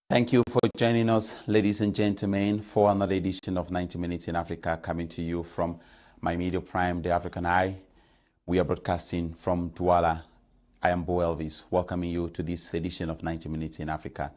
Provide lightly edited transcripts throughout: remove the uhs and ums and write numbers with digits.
Thank you for joining us, ladies and gentlemen, for another edition of 90 Minutes in Africa, coming to you from my media prime, The African Eye. We are broadcasting from Douala. I am Boh Elvis, welcoming you to this edition of 90 Minutes in Africa.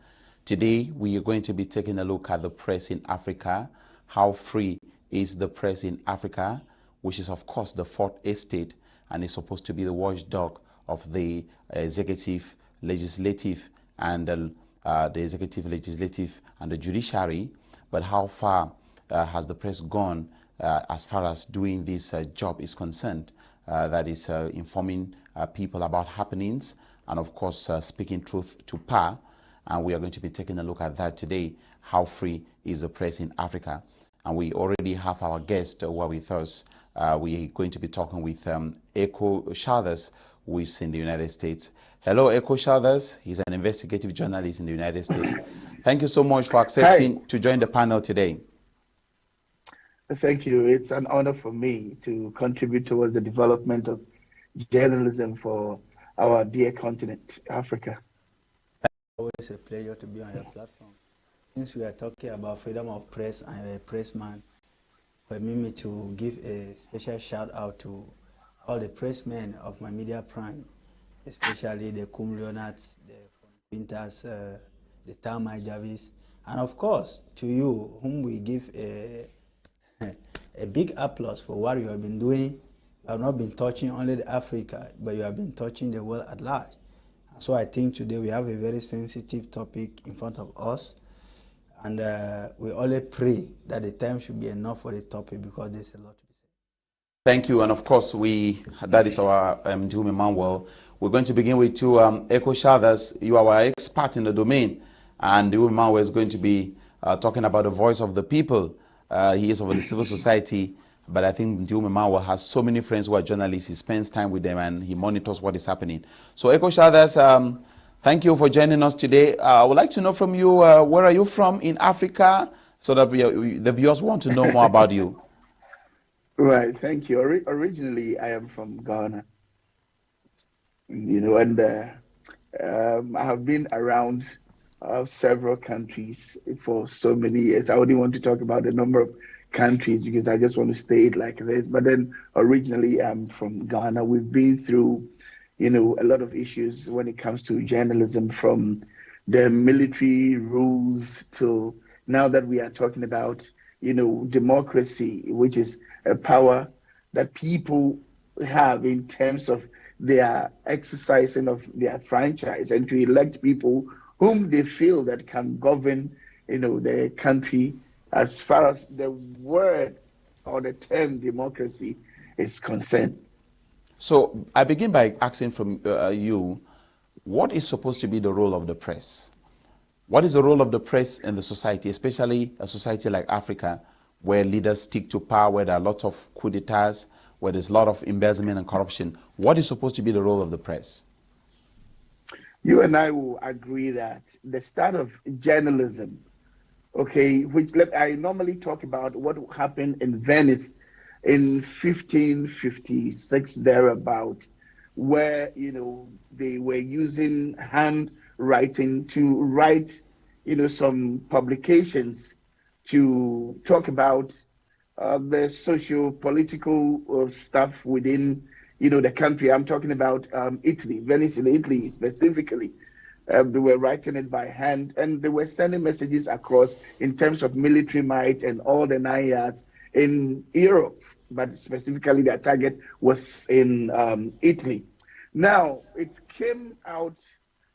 Today, we are going to be taking a look at the press in Africa. How free is the press in Africa, which is, of course, the fourth estate and is supposed to be the watchdog of the executive, legislative, and the executive, legislative, and the judiciary. But how far has the press gone as far as doing this job is concerned? That is informing people about happenings and, of course, speaking truth to power. And we are going to be taking a look at that today. How free is the press in Africa? And we already have our guest who are with us. We're going to be talking with Ekow Shalders, who is in the United States. Hello, Ekow Shalders. He's an investigative journalist in the United States. Thank you so much for accepting to join the panel today. Thank you. It's an honor for me to contribute towards the development of journalism for our dear continent, Africa. Always a pleasure to be on your platform. Since we are talking about freedom of press, I'm a pressman. Permit me to give a special shout out to all the pressmen of my media prime, especially the Kum Leonards, the Winters, the Tamai Javis, and of course to you, whom we give a big applause for what you have been doing. You have not been touching only the Africa, but you have been touching the world at large. So I think today we have a very sensitive topic in front of us, and we only pray that the time should be enough for the topic because there's a lot to be said. Thank you, and of course that is our Ndiwum Emmanuel. We're going to begin with you, Ekow Shalders. You are our expert in the domain, and Ndiwum Emmanuel is going to be talking about the voice of the people. He is of the civil society, but I think Ndiwum Emmanuel has so many friends who are journalists. He spends time with them and he monitors what is happening. So Ekow Shalders, thank you for joining us today. I would like to know from you, where are you from in Africa, so that the viewers want to know more about you. Right, thank you. Originally, I am from Ghana, and I have been around several countries for so many years. I wouldn't want to talk about the number of countries because I just want to stay it like this. But then originally I'm from Ghana. We've been through, a lot of issues when it comes to journalism, from the military rules to now that we are talking about, democracy, which is a power that people have in terms of their exercising of their franchise and to elect people whom they feel that can govern, the country as far as the word or the term democracy is concerned. So I begin by asking from you, what is supposed to be the role of the press? What is the role of the press in the society, especially a society like Africa, where leaders stick to power, where there are lots of coup d'etats, where there's a lot of embezzlement and corruption? What is supposed to be the role of the press? You and I will agree that the start of journalism, which I normally talk about what happened in Venice in 1556, thereabout, where, they were using handwriting to write, some publications to talk about the socio-political stuff within the country. I'm talking about Italy, Venice in Italy specifically. They were writing it by hand, and they were sending messages across in terms of military might and all the 9 yards in Europe, but specifically their target was in Italy. Now, it came out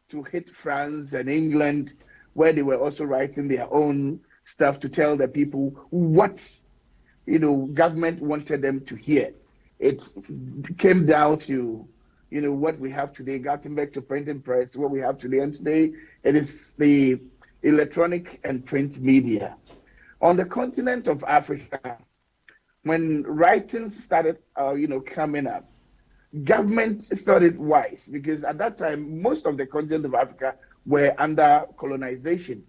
to hit France and England, where they were also writing their own stuff to tell the people what, government wanted them to hear. It came down to, what we have today, Gutenberg to printing press, what we have today. And today, it is the electronic and print media. On the continent of Africa, when writings started, coming up, government thought it wise, because at that time, most of the continent of Africa were under colonization.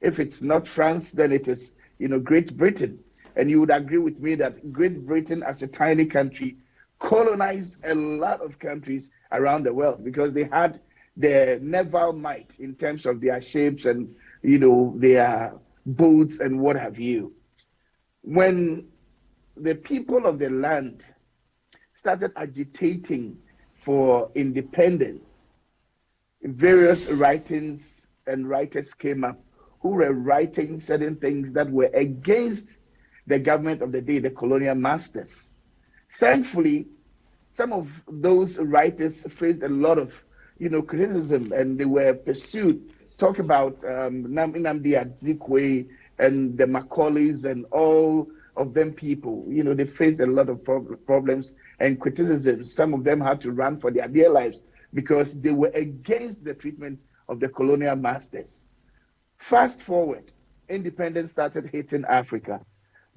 If it's not France, then it is, Great Britain. And you would agree with me that Great Britain, as a tiny country, colonized a lot of countries around the world because they had the naval might in terms of their ships and, their boats and what have you. When the people of the land started agitating for independence, various writings and writers came up who were writing certain things that were against the government of the day, the colonial masters. Thankfully, some of those writers faced a lot of, criticism, and they were pursued. Talk about Nnamdi Azikiwe and the Macaulays and all of them people. They faced a lot of problems and criticisms. Some of them had to run for their dear lives because they were against the treatment of the colonial masters. Fast forward, independence started hitting Africa.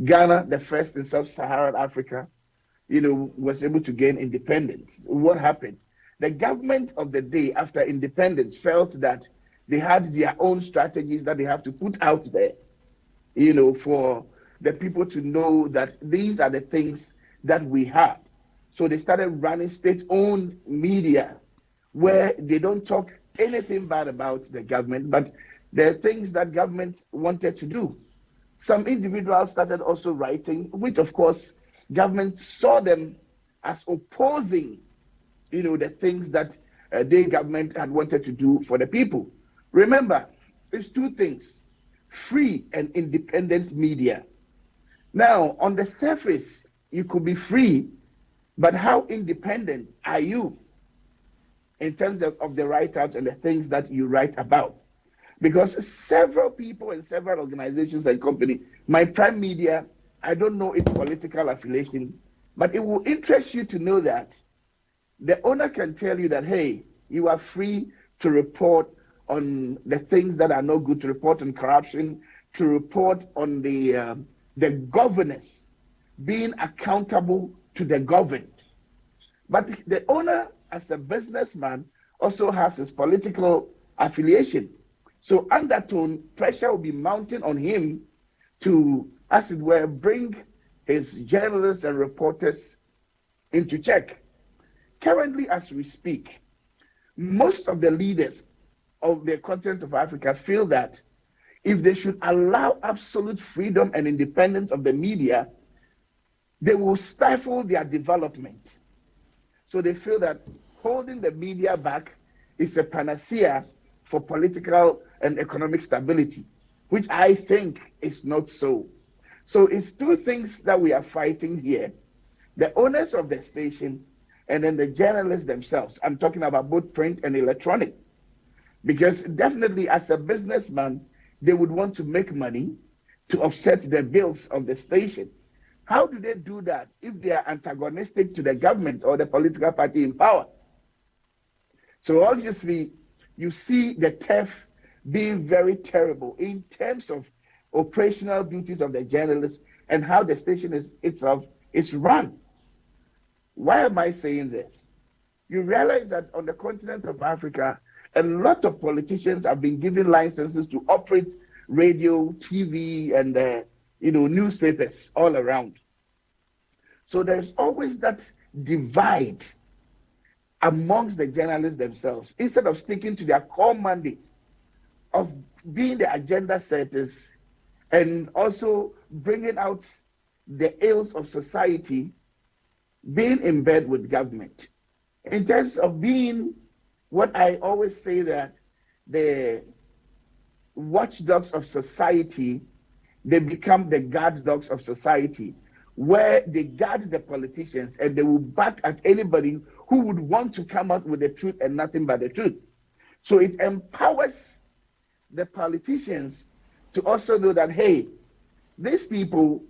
Ghana, the first in sub-Saharan Africa, was able to gain independence. What happened? The government of the day after independence felt that they had their own strategies that they have to put out there, for the people to know that these are the things that we have. So they started running state-owned media where they don't talk anything bad about the government, but there are things that government wanted to do. Some individuals started also writing, which of course government saw them as opposing, the things that the government had wanted to do for the people. Remember, it's two things: free and independent media. Now, on the surface, you could be free, but how independent are you in terms of the write-out and the things that you write about? Because several people and several organizations and companies, my Prime Media, I don't know its political affiliation, but it will interest you to know that the owner can tell you that, hey, you are free to report on the things that are not good, to report on corruption, to report on the governors being accountable to the governed. But the owner, as a businessman, also has his political affiliation. So undertone pressure will be mounting on him to, as it were, bring his journalists and reporters into check. Currently, as we speak, most of the leaders of the continent of Africa feel that if they should allow absolute freedom and independence of the media, they will stifle their development. So they feel that holding the media back is a panacea for political and economic stability, which I think is not so. So it's two things that we are fighting here: the owners of the station and then the journalists themselves. I'm talking about both print and electronic, because definitely as a businessman, they would want to make money to offset the bills of the station. How do they do that if they are antagonistic to the government or the political party in power? So obviously, you see the theft being very terrible in terms of operational duties of the journalists and how the station itself is run. Why am I saying this? You realize that on the continent of Africa, a lot of politicians have been given licenses to operate radio, TV, and newspapers all around. So there's always that divide amongst the journalists themselves, instead of sticking to their core mandate of being the agenda setters and also bringing out the ills of society, being in bed with government. In terms of being what I always say, that the watchdogs of society, they become the guard dogs of society, where they guard the politicians and they will back at anybody who would want to come out with the truth and nothing but the truth. So it empowers the politicians to also know that, hey, these people,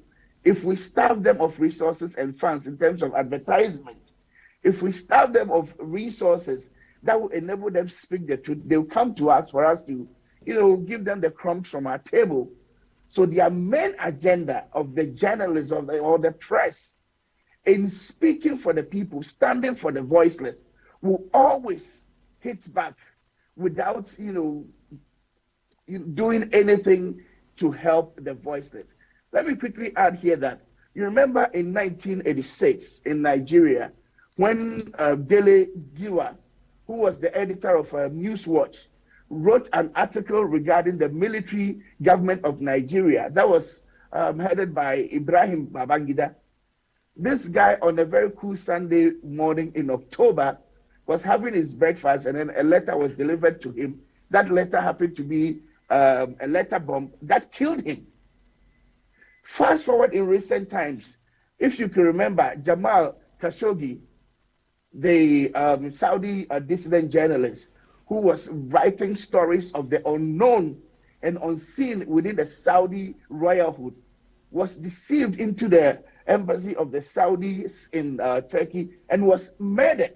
if we starve them of resources and funds in terms of advertisement, if we starve them of resources that will enable them to speak the truth, they'll come to us for us to, give them the crumbs from our table. So their main agenda of the journalists or the press in speaking for the people, standing for the voiceless, will always hit back without, doing anything to help the voiceless. Let me quickly add here that you remember in 1986 in Nigeria, when Dele Giwa, who was the editor of Newswatch, wrote an article regarding the military government of Nigeria that was headed by Ibrahim Babangida. This guy, on a very cool Sunday morning in October, was having his breakfast, and then a letter was delivered to him. That letter happened to be a letter bomb that killed him. Fast forward in recent times, if you can remember, Jamal Khashoggi, the Saudi dissident journalist who was writing stories of the unknown and unseen within the Saudi royalhood, was deceived into the embassy of the Saudis in Turkey and was murdered.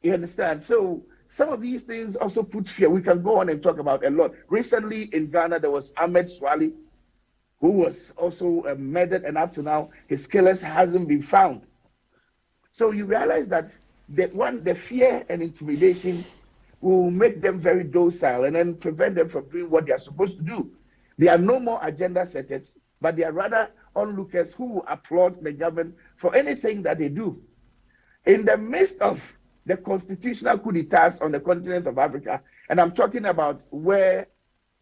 You understand? So some of these things also put fear. We can go on and talk about a lot. Recently in Ghana, there was Ahmed Swali, who was also murdered, and up to now, his killers hasn't been found. So you realize that the fear and intimidation will make them very docile and then prevent them from doing what they are supposed to do. They are no more agenda setters, but they are rather onlookers who will applaud the government for anything that they do. In the midst of the constitutional coup d'etats on the continent of Africa, and I'm talking about where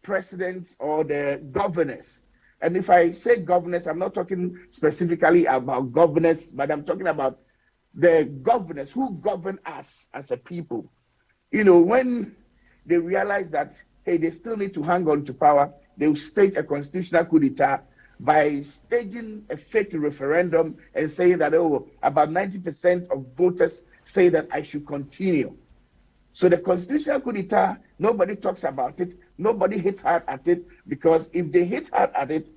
presidents or the governors, and if I say governors, I'm not talking specifically about governors, but I'm talking about the governors who govern us as a people. You know, when they realize that, hey, they still need to hang on to power, they will stage a constitutional coup d'etat by staging a fake referendum and saying that, oh, about 90% of voters say that I should continue. So the constitutional coup d'etat, nobody talks about it, nobody hits hard at it, because if they hit hard at it,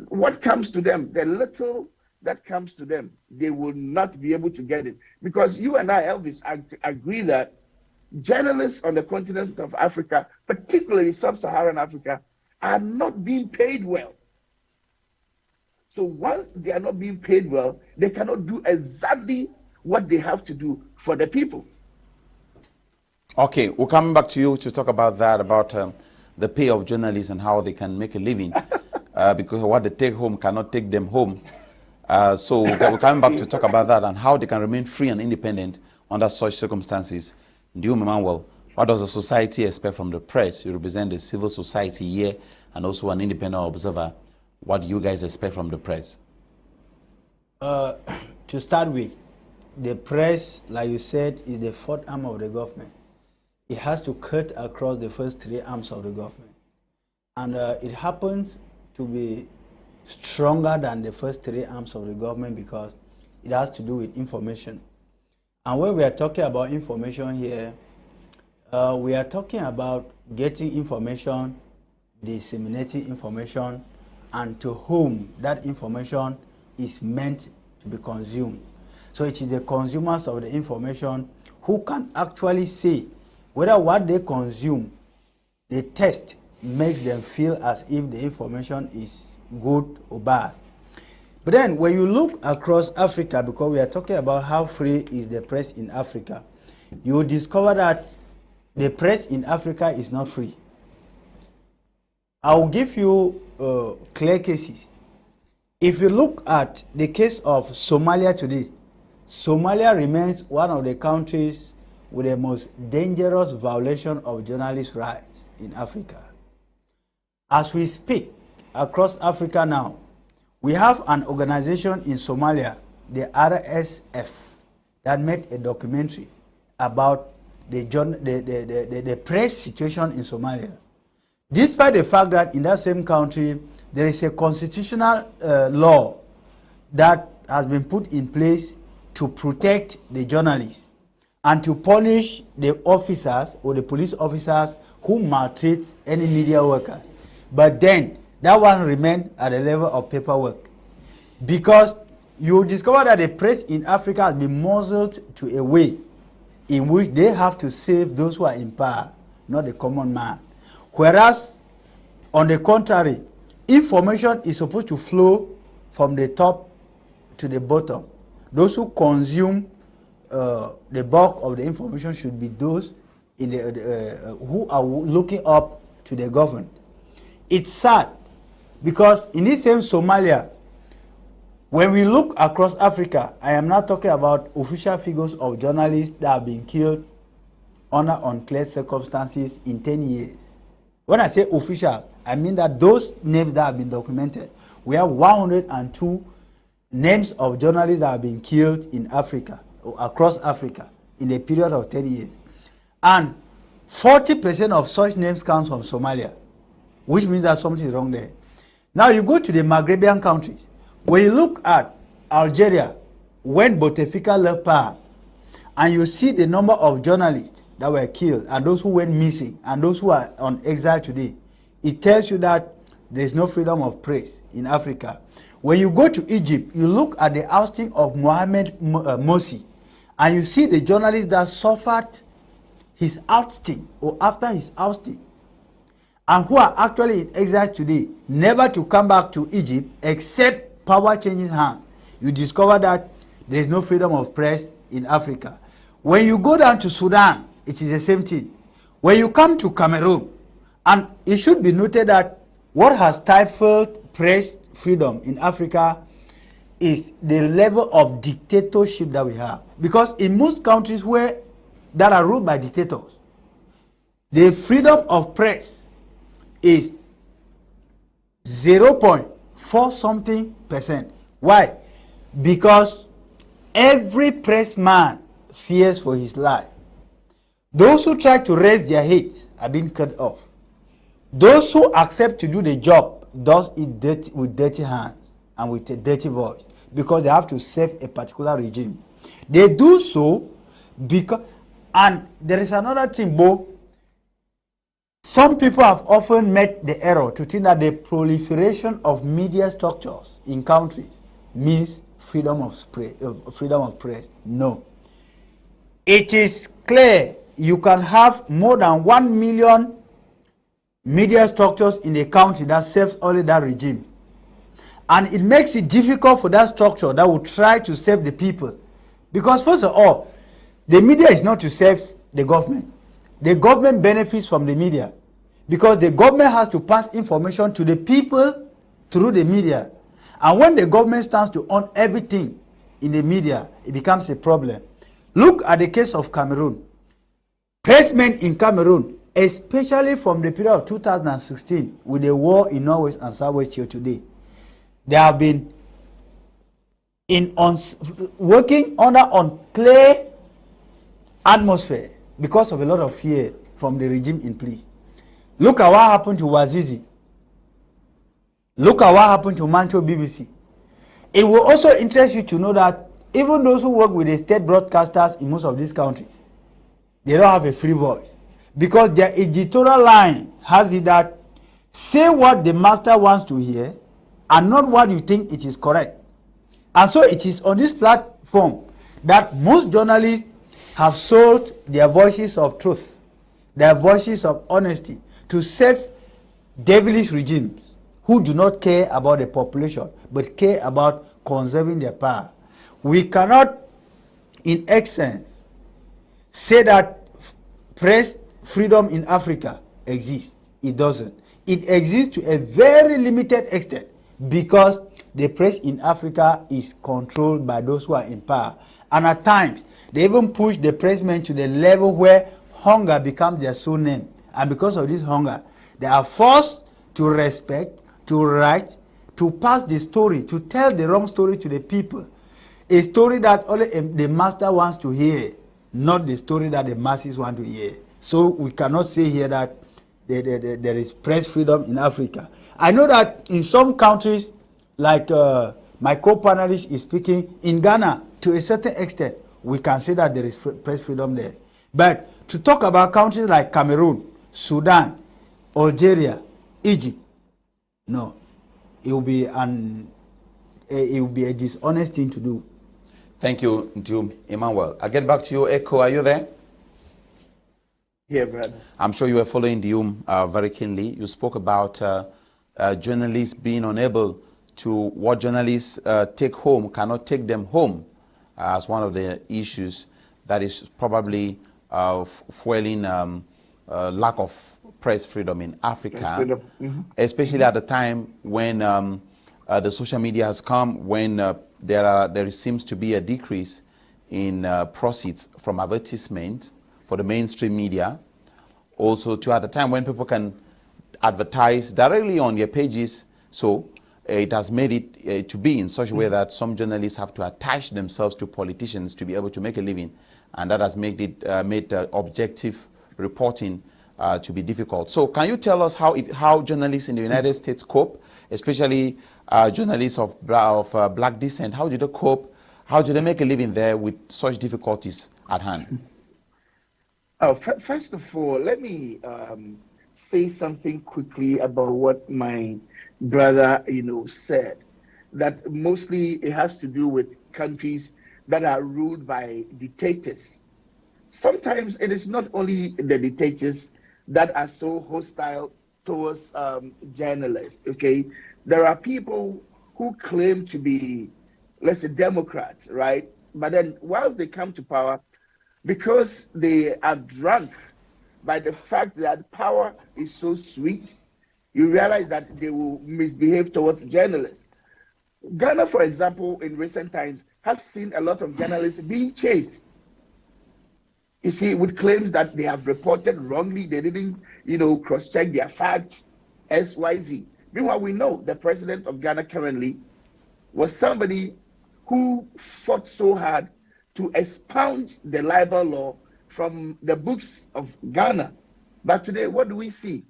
what comes to them, the little that comes to them, they will not be able to get it. Because you and I, Elvis, agree that journalists on the continent of Africa, particularly sub-Saharan Africa, are not being paid well. So once they are not being paid well, they cannot do exactly what they have to do for the people. Okay, we're coming back to you to talk about that, about the pay of journalists and how they can make a living, because what they take home cannot take them home. So we're coming back to talk about that and how they can remain free and independent under such circumstances. Ndiwum Emmanuel, what does the society expect from the press? You represent the civil society here and also an independent observer. What do you guys expect from the press? To start with, the press, like you said, is the fourth arm of the government. It has to cut across the first three arms of the government. And it happens to be stronger than the first three arms of the government because it has to do with information. And when we are talking about information here, we are talking about getting information, disseminating information, and to whom that information is meant to be consumed. So it is the consumers of the information who can actually say whether what they consume, the test makes them feel as if the information is good or bad. But then when you look across Africa, because we are talking about how free is the press in Africa, you will discover that the press in Africa is not free. I will give you clear cases. If you look at the case of Somalia today, Somalia remains one of the countries with the most dangerous violation of journalists' rights in Africa. As we speak, across Africa now, we have an organization in Somalia, the RSF, that made a documentary about the press situation in Somalia. Despite the fact that in that same country, there is a constitutional law that has been put in place to protect the journalists and to punish the officers or the police officers who maltreat any media workers. But then, that one remained at the level of paperwork. Because you discover that the press in Africa has been muzzled to a way in which they have to save those who are in power, not the common man. Whereas, on the contrary, information is supposed to flow from the top to the bottom. Those who consume the bulk of the information should be those in the, who are looking up to the government. It's sad because in this same Somalia, when we look across Africa, I am not talking about official figures of journalists that have been killed under unclear circumstances in 10 years. When I say official, I mean that those names that have been documented, we have 102 names of journalists that have been killed in Africa, or across Africa, in a period of 10 years. And 40% of such names come from Somalia, which means that something is wrong there. Now you go to the Maghrebian countries. When you look at Algeria, when Bouteflika left power, and you see the number of journalists that were killed, and those who went missing, and those who are on exile today, it tells you that there is no freedom of press in Africa. When you go to Egypt, you look at the ousting of Mohamed Morsi, and you see the journalists that suffered his ousting, or after his ousting, and who are actually in exile today, never to come back to Egypt except power changes hands. You discover that there is no freedom of press in Africa. When you go down to Sudan, it is the same thing. When you come to Cameroon, and it should be noted that what has stifled press freedom in Africa is the level of dictatorship that we have. Because in most countries that are ruled by dictators, the freedom of press is 0.4 something percent. Why? Because every pressman fears for his life. Those who try to raise their heads are being cut off. Those who accept to do the job does it with dirty hands and with a dirty voice, because they have to save a particular regime. They do so because, and there is another thing, Boh. Some people have often made the error to think that the proliferation of media structures in countries means freedom of press. No. It is clear you can have more than 1 million media structures in a country that serves only that regime. And it makes it difficult for that structure that will try to save the people. Because first of all, the media is not to save the government. The government benefits from the media, because the government has to pass information to the people through the media. And when the government stands to own everything in the media, it becomes a problem. Look at the case of Cameroon. Pressmen in Cameroon, especially from the period of 2016, with the war in Norwest and Southwest till today, they have been working under unclear atmosphere because of a lot of fear from the regime in place. Look at what happened to Wazizi. Look at what happened to Mancho BBC. It will also interest you to know that even those who work with the state broadcasters in most of these countries, they don't have a free voice, because their editorial line has it that say what the master wants to hear and not what you think it is correct. And so it is on this platform that most journalists have sold their voices of truth, their voices of honesty, to save devilish regimes who do not care about the population but care about conserving their power. We cannot, in essence, say that press freedom in Africa exists. It doesn't. It exists to a very limited extent, because the press in Africa is controlled by those who are in power. And at times, they even push the pressmen to the level where hunger becomes their sole name. And because of this hunger, they are forced to respect, to write, to pass the story, to tell the wrong story to the people. A story that only the master wants to hear, not the story that the masses want to hear. So we cannot say here that there is press freedom in Africa. I know that in some countries, like my co-panelist is speaking, in Ghana, to a certain extent, we can say that there is press freedom there. But to talk about countries like Cameroon, Sudan, Algeria, Egypt, no, it will be a dishonest thing to do. Thank you, Ndiwum Emmanuel. I'll get back to you, Ekow. Are you there? Yeah, brother. I'm sure you were following Ndiwum very keenly. You spoke about journalists being unable to, what journalists take home cannot take them home, as one of the issues that is probably fueling lack of press freedom in Africa, especially at the time when the social media has come, when there seems to be a decrease in proceeds from advertisement. For for the mainstream media, also to at a time when people can advertise directly on their pages. So it has made it to be in such a way that some journalists have to attach themselves to politicians to be able to make a living, and that has made it made objective reporting to be difficult. So can you tell us how journalists in the United States cope, especially journalists of black descent? How do they cope? How do they make a living there with such difficulties at hand? Oh, first of all, let me say something quickly about what my brother, said. That mostly it has to do with countries that are ruled by dictators. Sometimes it is not only the dictators that are so hostile towards journalists. Okay, there are people who claim to be, let's say, Democrats, right? But then, whilst they come to power, because they are drunk by the fact that power is so sweet, you realize that they will misbehave towards journalists. Ghana, for example, in recent times, has seen a lot of journalists being chased. You see, with claims that they have reported wrongly, they didn't, cross-check their facts, XYZ. Meanwhile, we know the president of Ghana currently was somebody who fought so hard to expound the libel law from the books of Ghana. But today, what do we see?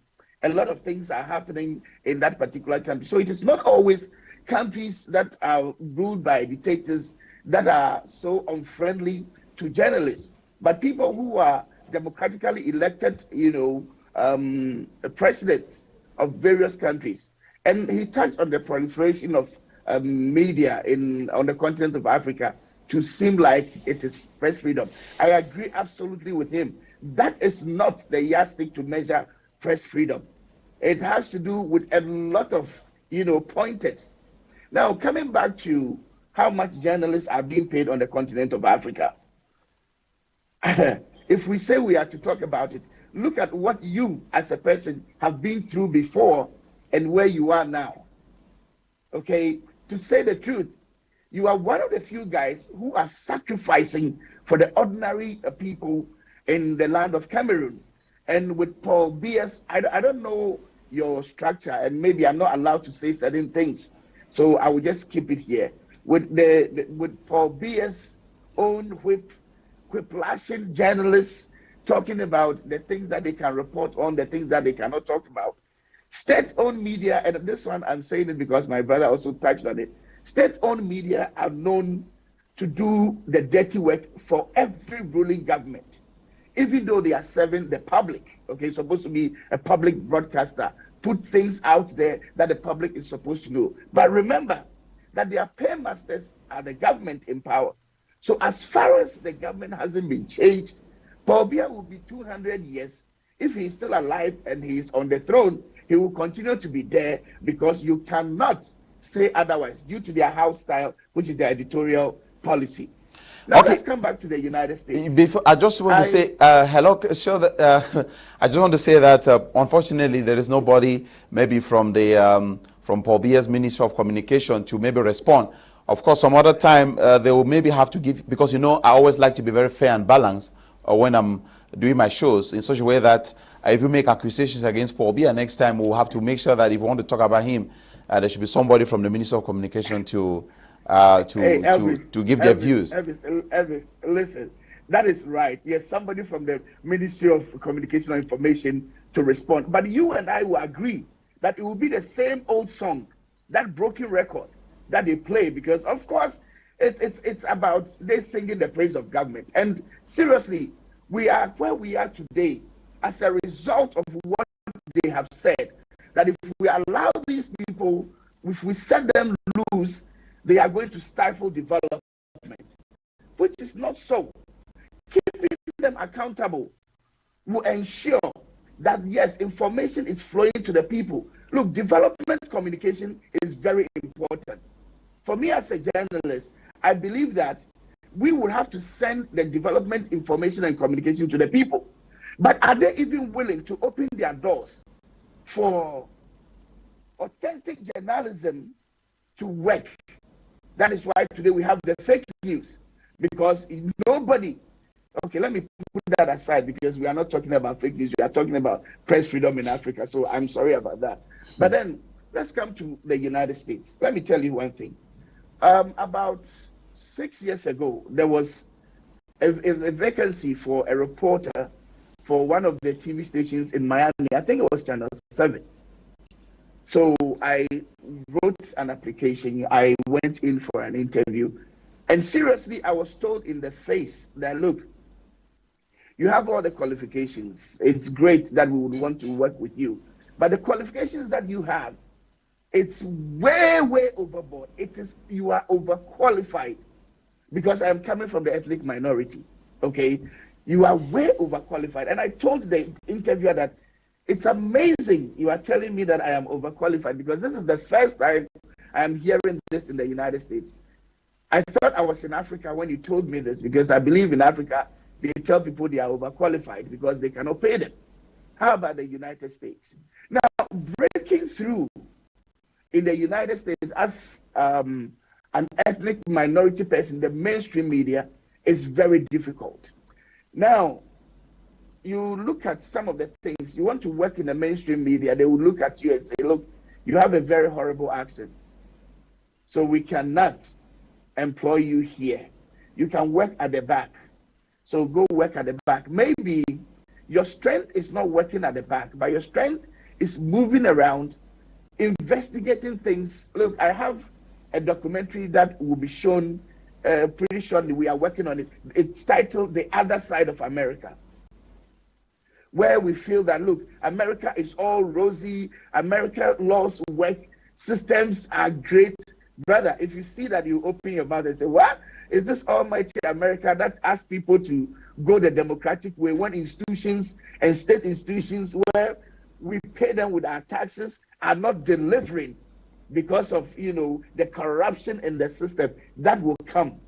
A lot of things are happening in that particular country. So it is not always countries that are ruled by dictators that are so unfriendly to journalists, but people who are democratically elected, presidents of various countries. And he touched on the proliferation of media on the continent of Africa to seem like it is press freedom. I agree absolutely with him. That is not the yardstick to measure press freedom. It has to do with a lot of, pointers. Now, coming back to how much journalists are being paid on the continent of Africa, if we say we are to talk about it, look at what you as a person have been through before and where you are now. Okay, to say the truth, you are one of the few guys who are sacrificing for the ordinary people in the land of Cameroon. And with Paul Biya's, I don't know your structure, and maybe I'm not allowed to say certain things, so I will just keep it here. With Paul Biya's own whip-lashing journalists talking about the things that they can report on, the things that they cannot talk about. State-owned media, and this one I'm saying it because my brother also touched on it. State-owned media are known to do the dirty work for every ruling government, even though they are serving the public. Okay, supposed to be a public broadcaster, put things out there that the public is supposed to know. But remember that their paymasters are the government in power. So as far as the government hasn't been changed, Paul Biya will be 200 years. If he's still alive and he is on the throne, he will continue to be there because you cannot say otherwise due to their house style, which is their editorial policy. Now, okay, let's come back to the United States. Before, I just want to say, hello, sure, I just want to say that unfortunately there is nobody maybe from the from Paul Biya's Ministry of Communication to maybe respond. Of course, some other time they will maybe have to give, because I always like to be very fair and balanced when I'm doing my shows in such a way that if you make accusations against Paul Biya, next time we'll have to make sure that if we want to talk about him, there should be somebody from the Ministry of Communication to give their views. Elvis, listen, that is right. Yes, somebody from the Ministry of Communication and Information to respond. But you and I will agree that it will be the same old song, that broken record that they play, because of course it's about they singing the praise of government. And seriously, we are where we are today as a result of what they have said, that if we allow these people, if we set them loose, they are going to stifle development, which is not so. Keeping them accountable will ensure that, yes, information is flowing to the people. Look, development communication is very important. For me as a journalist, I believe that we would have to send the development information and communication to the people. But are they even willing to open their doors for authentic journalism to work? That is why today we have the fake news, because nobody Okay, let me put that aside because we are not talking about fake news. We are talking about press freedom in Africa. So I'm sorry about that. But then let's come to the United States. Let me tell you one thing. About 6 years ago, there was a vacancy for a reporter for one of the TV stations in Miami. I think it was Channel 7. So I wrote an application. I went in for an interview. And seriously, I was told in the face that, look, you have all the qualifications. It's great that we would want to work with you. But the qualifications that you have, it's way, way overboard. You are overqualified because I'm coming from the ethnic minority, okay? You are way overqualified. And I told the interviewer that it's amazing you are telling me that I am overqualified because this is the first time I am hearing this in the United States. I thought I was in Africa when you told me this because I believe in Africa, they tell people they are overqualified because they cannot pay them. How about the United States? Now, breaking through in the United States as an ethnic minority person, the mainstream media is very difficult. Now, you look at some of the things, you want to work in the mainstream media, they will look at you and say, look, you have a very horrible accent. So we cannot employ you here. You can work at the back. So go work at the back. Maybe your strength is not working at the back, but your strength is moving around, investigating things. Look, I have a documentary that will be shown pretty shortly. We are working on it. It's titled The Other Side of America, where we feel that, look, America is all rosy. America laws work. Systems are great. Brother, if you see that, you open your mouth and say, what? Is this almighty America that asks people to go the democratic way when institutions and state institutions where we pay them with our taxes are not delivering because of, the corruption in the system that will come?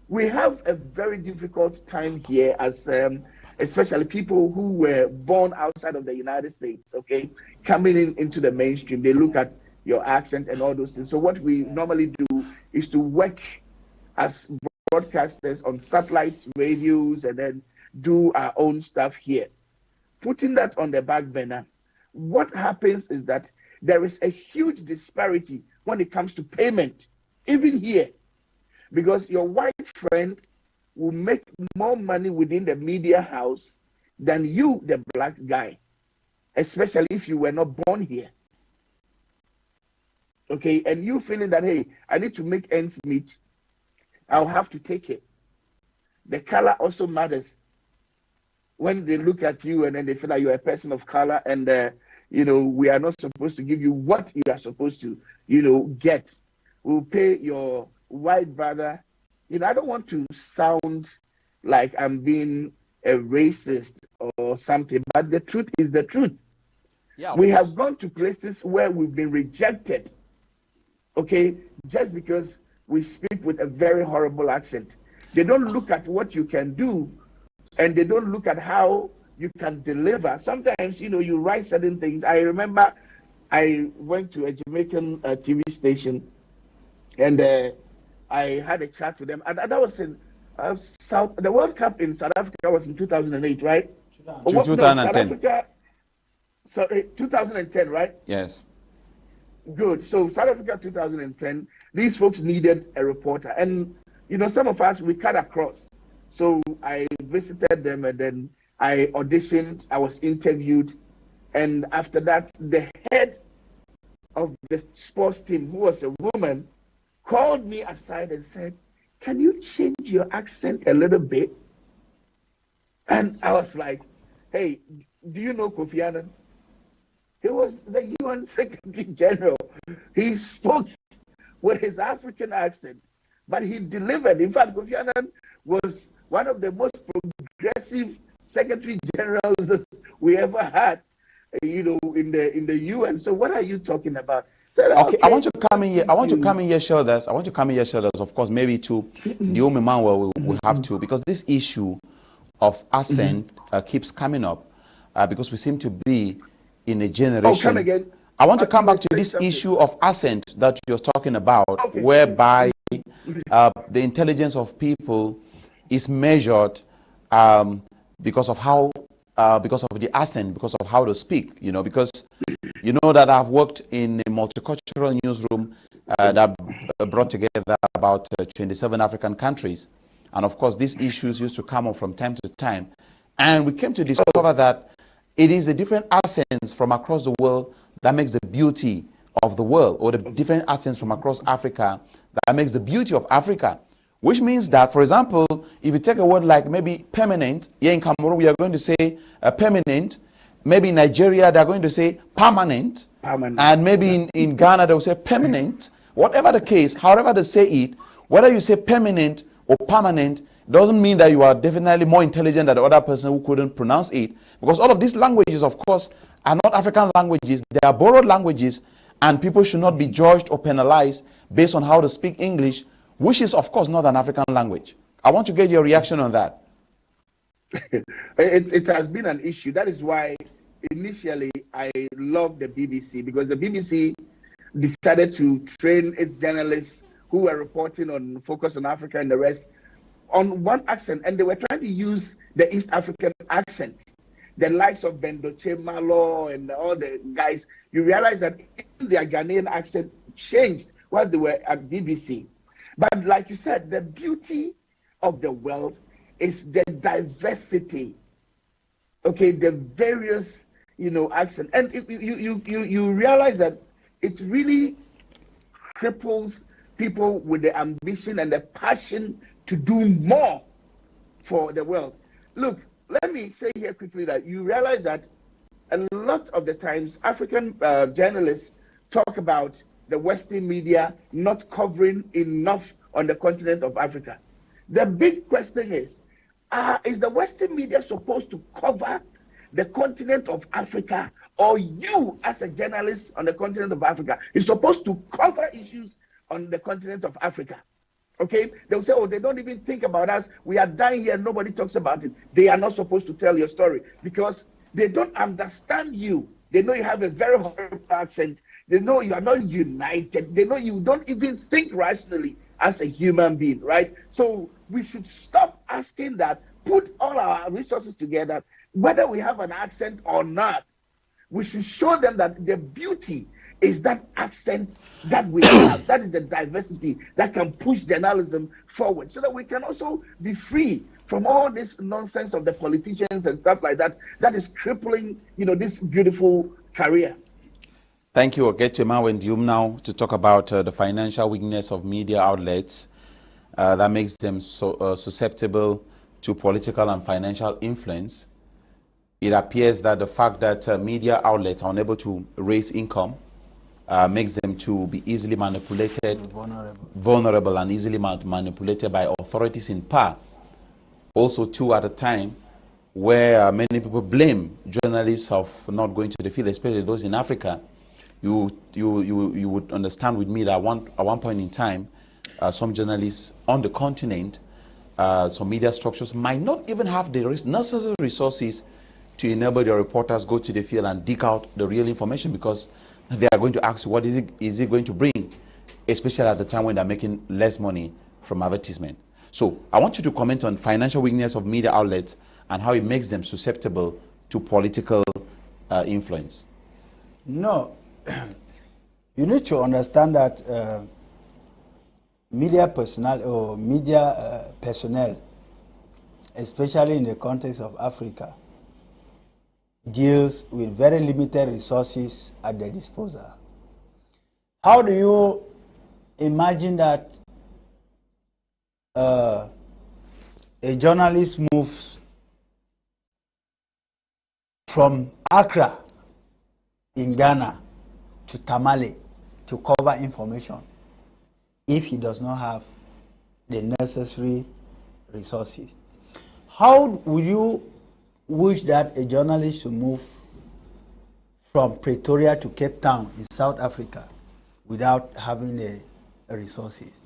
We have a very difficult time here as especially people who were born outside of the United States, okay, coming into the mainstream. They look at your accent and all those things. So what we normally do is to work as broadcasters on satellite radios and then do our own stuff here. Putting that on the back burner, what happens is that there is a huge disparity when it comes to payment, even here, because your white friend will make more money within the media house than you, the black guy, especially if you were not born here. Okay, and you feeling that, hey, I need to make ends meet, I'll have to take it. The color also matters. When they look at you and then they feel like you're a person of color and, we are not supposed to give you what you are supposed to, get. We'll pay your white brother. I don't want to sound like I'm being a racist or something, but the truth is the truth. Yeah, we have gone to places where we've been rejected, okay, just because we speak with a very horrible accent. They don't look at what you can do, and they don't look at how you can deliver. Sometimes, you write certain things. I remember I went to a Jamaican TV station, and I had a chat with them. And that was in the World Cup in South Africa was in 2008, right? 2010. No, South Africa, sorry, 2010, right? Yes. Good. So South Africa 2010, these folks needed a reporter. And, some of us, we cut across. So I visited them and then I auditioned, I was interviewed. And after that, the head of the sports team, who was a woman, called me aside and said, can you change your accent a little bit? And I was like, hey, do you know Kofi Annan? He was the UN Secretary General. He spoke with his African accent, but he delivered. In fact, Kofi Annan was one of the most progressive Secretary Generals that we ever had, in the UN. So what are you talking about? So, okay, I want to come in here. I want to come in here, Shalders. Of course, maybe to Ndiwum Emmanuel will have to, because this issue of accent keeps coming up because we seem to be in a generation. Oh, come again. I want to come back to this issue of accent that you're talking about, whereby the intelligence of people is measured because of how, because of the accent, because of how to speak, because you know that I've worked in a multicultural newsroom that brought together about 27 African countries. And of course, these issues used to come up from time to time. And we came to discover that it is the different accents from across the world that makes the beauty of the world, or the different accents from across Africa that makes the beauty of Africa. Which means that, for example, if you take a word like maybe permanent, here in Cameroon we are going to say permanent. Maybe in Nigeria they're going to say permanent. And maybe in Ghana they will say permanent. Whatever the case, however they say it, whether you say permanent or permanent, doesn't mean that you are definitely more intelligent than the other person who couldn't pronounce it. Because all of these languages, of course, are not African languages. They are borrowed languages, and people should not be judged or penalized based on how to speak English, which is, of course, not an African language. I want to get your reaction on that. It has been an issue. That is why initially I loved the BBC, because the BBC decided to train its journalists who were reporting on Focus on Africa and the rest on one accent, and they were trying to use the East African accent. The likes of Bendoche Malo and all the guys, you realize that their Ghanaian accent changed whilst they were at BBC. But like you said, the beauty of the world is the diversity. Okay, the various, accent, and you realize that it really cripples people with the ambition and the passion to do more for the world. Look, let me say here quickly that you realize that a lot of the times African journalists talk about the Western media not covering enough on the continent of Africa. The big question is the Western media supposed to cover the continent of Africa, or you as a journalist on the continent of Africa is supposed to cover issues on the continent of Africa? Okay, they'll say, oh, they don't even think about us. We are dying here. Nobody talks about it. They are not supposed to tell your story because they don't understand you. They know you have a very horrible accent. They know you are not united. They know you don't even think rationally as a human being, right? So we should stop asking that, put all our resources together, whether we have an accent or not. We should show them that the beauty is that accent that we have. That is the diversity that can push journalism forward, so that we can also be free from all this nonsense of the politicians and stuff like that that is crippling, this beautiful career. Thank you. I'll get to Ndiwum now to talk about the financial weakness of media outlets that makes them so susceptible to political and financial influence. It appears that the fact that media outlets are unable to raise income makes them to be easily manipulated, vulnerable and easily manipulated by authorities in power. Also, too, at a time where many people blame journalists of not going to the field, especially those in Africa. You would understand with me that at one point in time, some journalists on the continent, some media structures might not even have the necessary resources to enable their reporters go to the field and dig out the real information, because they are going to ask, what is it going to bring, especially at the time when they're making less money from advertisement. So I want you to comment on financial weakness of media outlets and how it makes them susceptible to political influence. No, you need to understand that media personnel, especially in the context of Africa, deals with very limited resources at their disposal. How do you imagine that a journalist moves from Accra in Ghana to Tamale to cover information if he does not have the necessary resources? How would you wish that a journalist should move from Pretoria to Cape Town in South Africa without having the resources?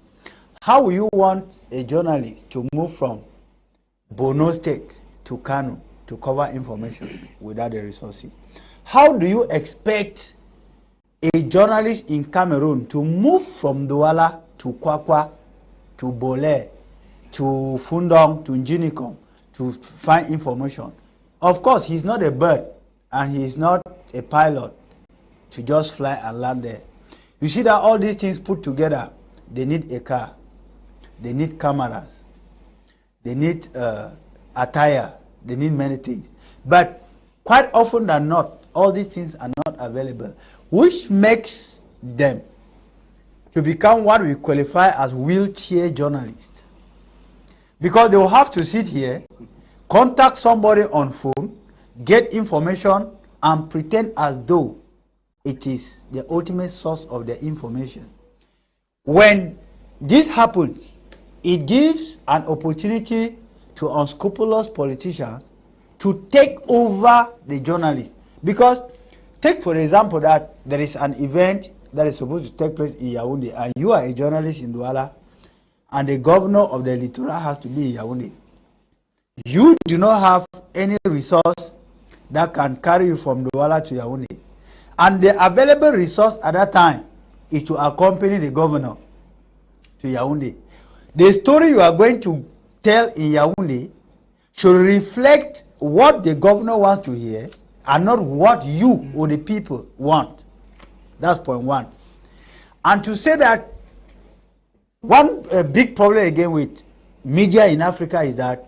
How will you want a journalist to move from Borno State to Kano to cover information without the resources? How do you expect a journalist in Cameroon to move from Douala to Kwakwa to Bole to Fundong to Njinikom to find information. Of course, he's not a bird and he's not a pilot to just fly and land there. You see that all these things put together, they need a car, they need cameras, they need attire, they need many things. But quite often than not, all these things are not available, which makes them to become what we qualify as wheelchair journalists. Because they will have to sit here, contact somebody on phone, get information, and pretend as though it is the ultimate source of the information. When this happens, it gives an opportunity to unscrupulous politicians to take over the journalists. Because, take for example that there is an event that is supposed to take place in Yaoundé, and you are a journalist in Douala, and the governor of the littoral has to be in Yaoundé. You do not have any resource that can carry you from Douala to Yaoundé. And the available resource at that time is to accompany the governor to Yaoundé. The story you are going to tell in Yaoundé should reflect what the governor wants to hear and not what you or the people want. That's point one. And to say that one big problem again with media in Africa is that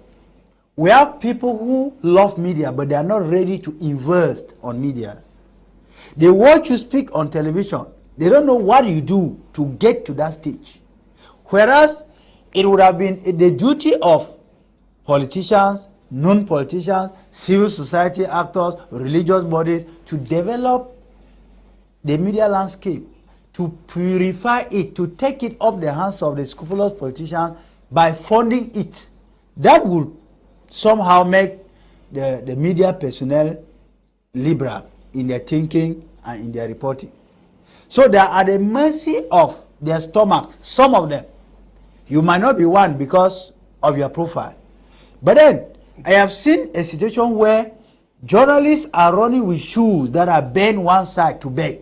we have people who love media, but they are not ready to invest on media. They watch you speak on television. They don't know what you do to get to that stage. Whereas it would have been the duty of politicians, non-politicians, civil society actors, religious bodies to develop the media landscape, to purify it, to take it off the hands of the scrupulous politicians by funding it. That would somehow make the media personnel liberal in their thinking and in their reporting. So they are at the mercy of their stomachs, some of them. You might not be one because of your profile. But then, I have seen a situation where journalists are running with shoes that are bent one side to beg.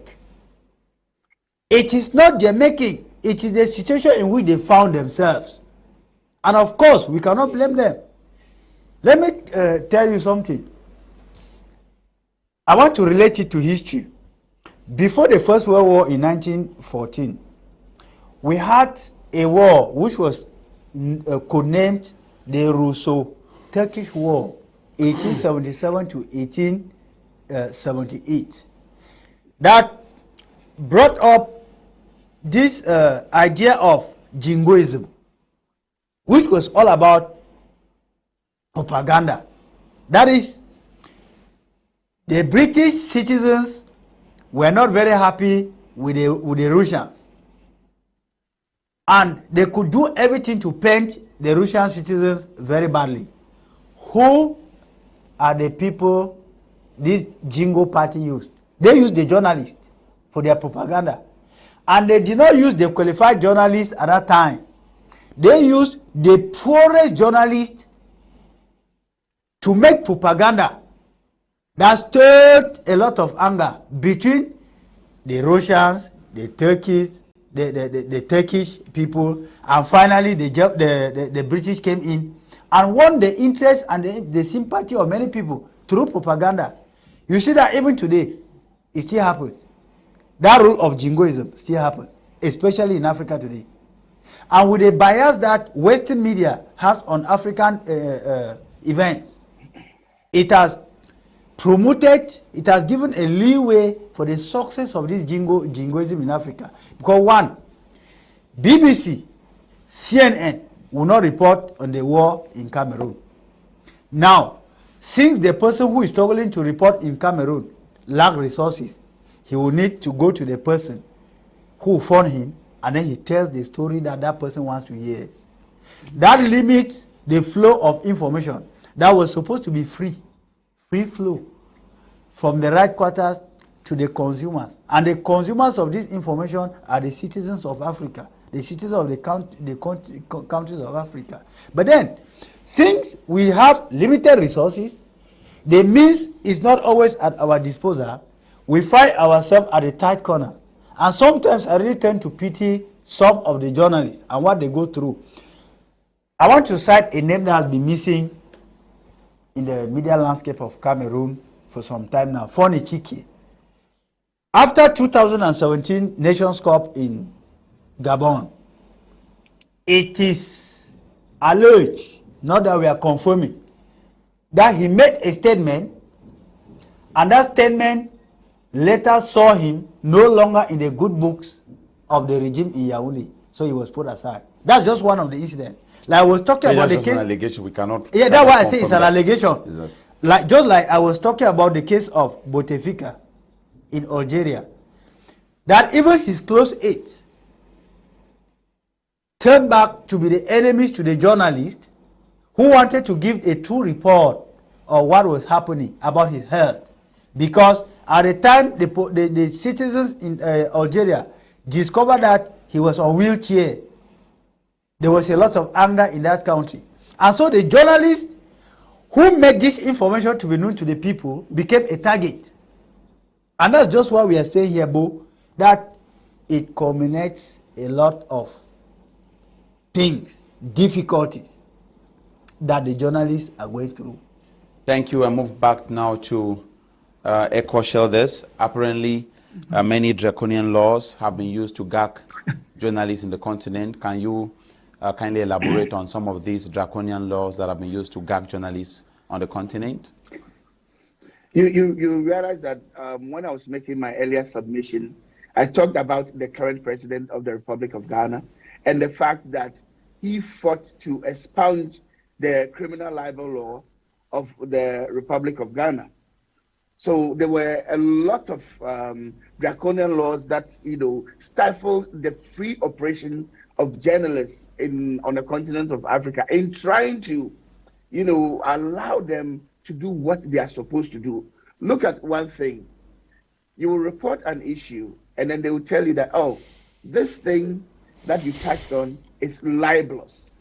It is not their making. It is the situation in which they found themselves. And of course, we cannot blame them. Let me tell you something. I want to relate it to history. Before the First World War in 1914, we had a war which was codenamed the Russo Turkish War, 1877 to 1878. That brought up this idea of jingoism, which was all about propaganda. That is, the British citizens were not very happy with the Russians. And they could do everything to paint the Russian citizens very badly. Who are the people this Jingo party used? They used the journalists for their propaganda. And they did not use the qualified journalists at that time. They used the poorest journalists to make propaganda that stirred a lot of anger between the Russians, the Turkish, the Turkish people, and finally the British came in and won the interest and the sympathy of many people through propaganda. You see that even today, it still happens. That rule of jingoism still happens, especially in Africa today. And with the bias that Western media has on African events, it has promoted, it has given a leeway for the success of this jingoism in Africa. Because one, BBC, CNN will not report on the war in Cameroon. Now, since the person who is struggling to report in Cameroon lacks resources, he will need to go to the person who found him, and then he tells the story that that person wants to hear. That limits the flow of information that was supposed to be free flow from the right quarters to the consumers. And the consumers of this information are the citizens of Africa, the citizens of the countries of Africa. But then, since we have limited resources, the means is not always at our disposal, we find ourselves at a tight corner. And sometimes I really tend to pity some of the journalists and what they go through. I want to cite a name that has been missing in the media landscape of Cameroon for some time now. Funny Chiki. After 2017 Nations Cup in Gabon, it is alleged, not that we are confirming, that he made a statement, and that statement later saw him no longer in the good books of the regime in Yaoundé, so he was put aside. That's just one of the incidents. Like I was talking about the case. An allegation. We cannot. Yeah, that's why I say it's an allegation. Exactly. Like just like I was talking about the case of Bouteflika in Algeria, that even his close aides turned back to be the enemies to the journalist who wanted to give a true report of what was happening about his health, because at the time the citizens in Algeria discovered that he was on wheelchair. There was a lot of anger in that country, and so the journalist who made this information to be known to the people became a target. And that's just what we are saying here, Boh, that it culminates a lot of things, difficulties that the journalists are going through. Thank you. I move back now to Ekow Shalders. Apparently, many draconian laws have been used to gag journalists in the continent. Can you kindly elaborate on some of these draconian laws that have been used to gag journalists on the continent? You realize that when I was making my earlier submission, I talked about the current president of the Republic of Ghana and the fact that he fought to expound the criminal libel law of the Republic of Ghana. So there were a lot of draconian laws that, stifled the free operation of journalists on the continent of Africa in trying to, allow them to do what they are supposed to do. Look at one thing. You will report an issue and then they will tell you that, oh, this thing that you touched on is libelous.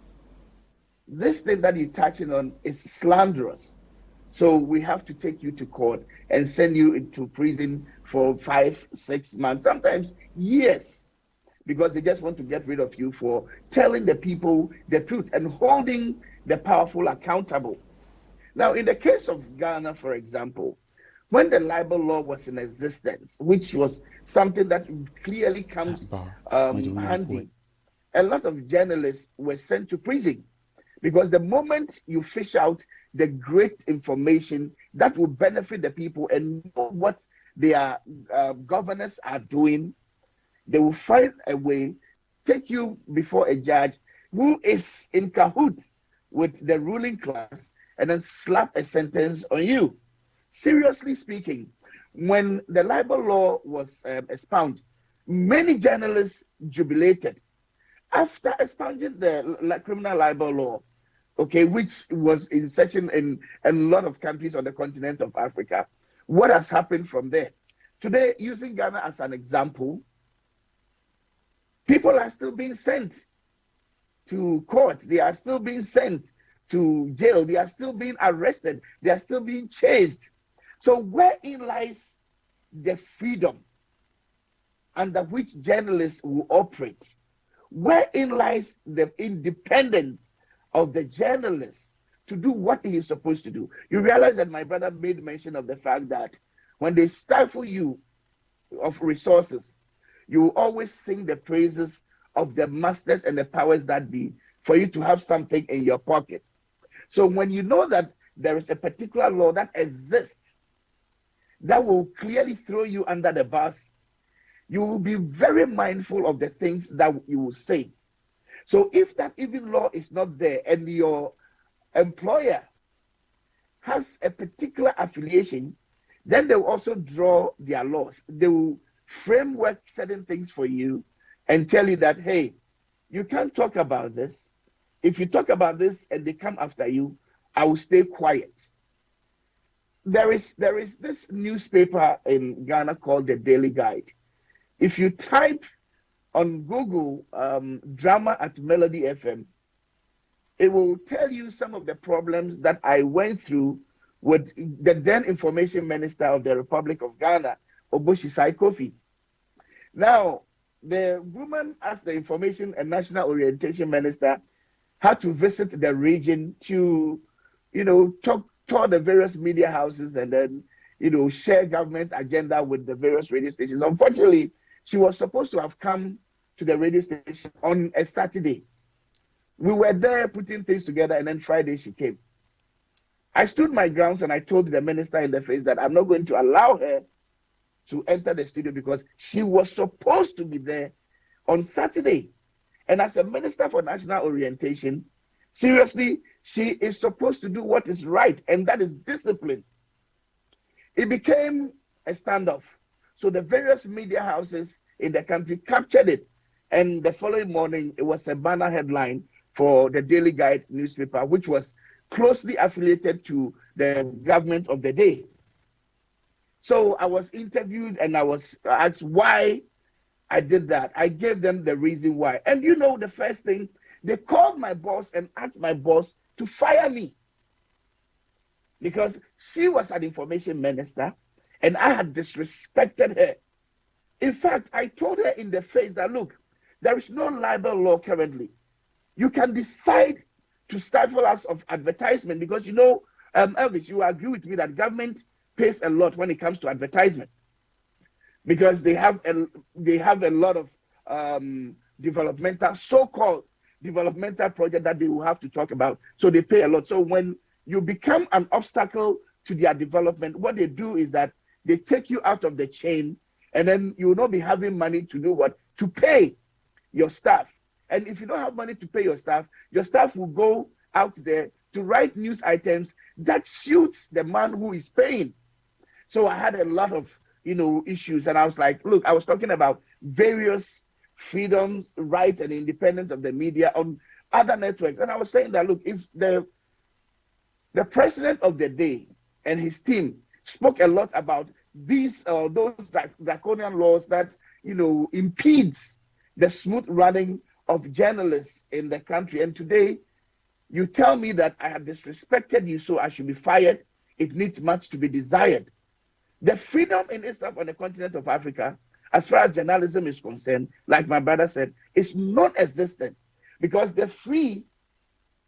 This thing that you're touching on is slanderous. So we have to take you to court and send you into prison for 5, 6 months, sometimes years, because they just want to get rid of you for telling the people the truth and holding the powerful accountable. Now, in the case of Ghana, for example, when the libel law was in existence, which was something that clearly comes handy, a lot of journalists were sent to prison, because the moment you fish out the great information that will benefit the people and know what their governors are doing, they will find a way, take you before a judge who is in cahoots with the ruling class, and then slap a sentence on you. Seriously speaking, when the libel law was expounded, many journalists jubilated. After expounding the criminal libel law, which was in section in a lot of countries on the continent of Africa, what has happened from there? Today, using Ghana as an example, people are still being sent to court. They are still being sent to jail. They are still being arrested. They are still being chased. So wherein lies the freedom under which journalists will operate? Wherein lies the independence of the journalist to do what he is supposed to do? You realize that my brother made mention of the fact that when they stifle you of resources, you will always sing the praises of the masters and the powers that be for you to have something in your pocket. So when you know that there is a particular law that exists that will clearly throw you under the bus, you will be very mindful of the things that you will say. So if that even law is not there and your employer has a particular affiliation, then they will also draw their laws. They will framework certain things for you and tell you that, hey, you can't talk about this. If you talk about this and they come after you, I will stay quiet. There is this newspaper in Ghana called the Daily Guide. If you type on Google drama at Melody FM, it will tell you some of the problems that I went through with the then information minister of the Republic of Ghana, Oboshisai Kofi. Now, the woman, as the information and national orientation minister, had to visit the region to, talk tour the various media houses and then, share government agenda with the various radio stations. Unfortunately, she was supposed to have come to the radio station on a Saturday. We were there putting things together, and then Friday she came. I stood my grounds and I told the minister in the face that I'm not going to allow her to enter the studio because she was supposed to be there on Saturday. And as a minister for national orientation, seriously, she is supposed to do what is right, and that is discipline. It became a standoff. So the various media houses in the country captured it. And the following morning, it was a banner headline for the Daily Guide newspaper, which was closely affiliated to the government of the day. So I was interviewed and I was asked why I did that. I gave them the reason why. And the first thing, they called my boss and asked my boss to fire me because she was an information minister and I had disrespected her. In fact, I told her in the face that, look, there is no libel law currently. You can decide to stifle us of advertisement because, Elvis, you agree with me that government pays a lot when it comes to advertisement because they have a lot of developmental, so-called developmental project that they will have to talk about. So they pay a lot. So when you become an obstacle to their development, what they do is that they take you out of the chain, and then you will not be having money to do what? To pay your staff. And if you don't have money to pay your staff will go out there to write news items that suits the man who is paying. So I had a lot of, issues. And I was like, look, I was talking about various freedoms, rights, and independence of the media on other networks. And I was saying that, look, if the president of the day and his team spoke a lot about these those draconian laws that, impedes the smooth running of journalists in the country. And today, you tell me that I have disrespected you, so I should be fired. It needs much to be desired. The freedom in itself on the continent of Africa, as far as journalism is concerned, like my brother said, is non-existent because the free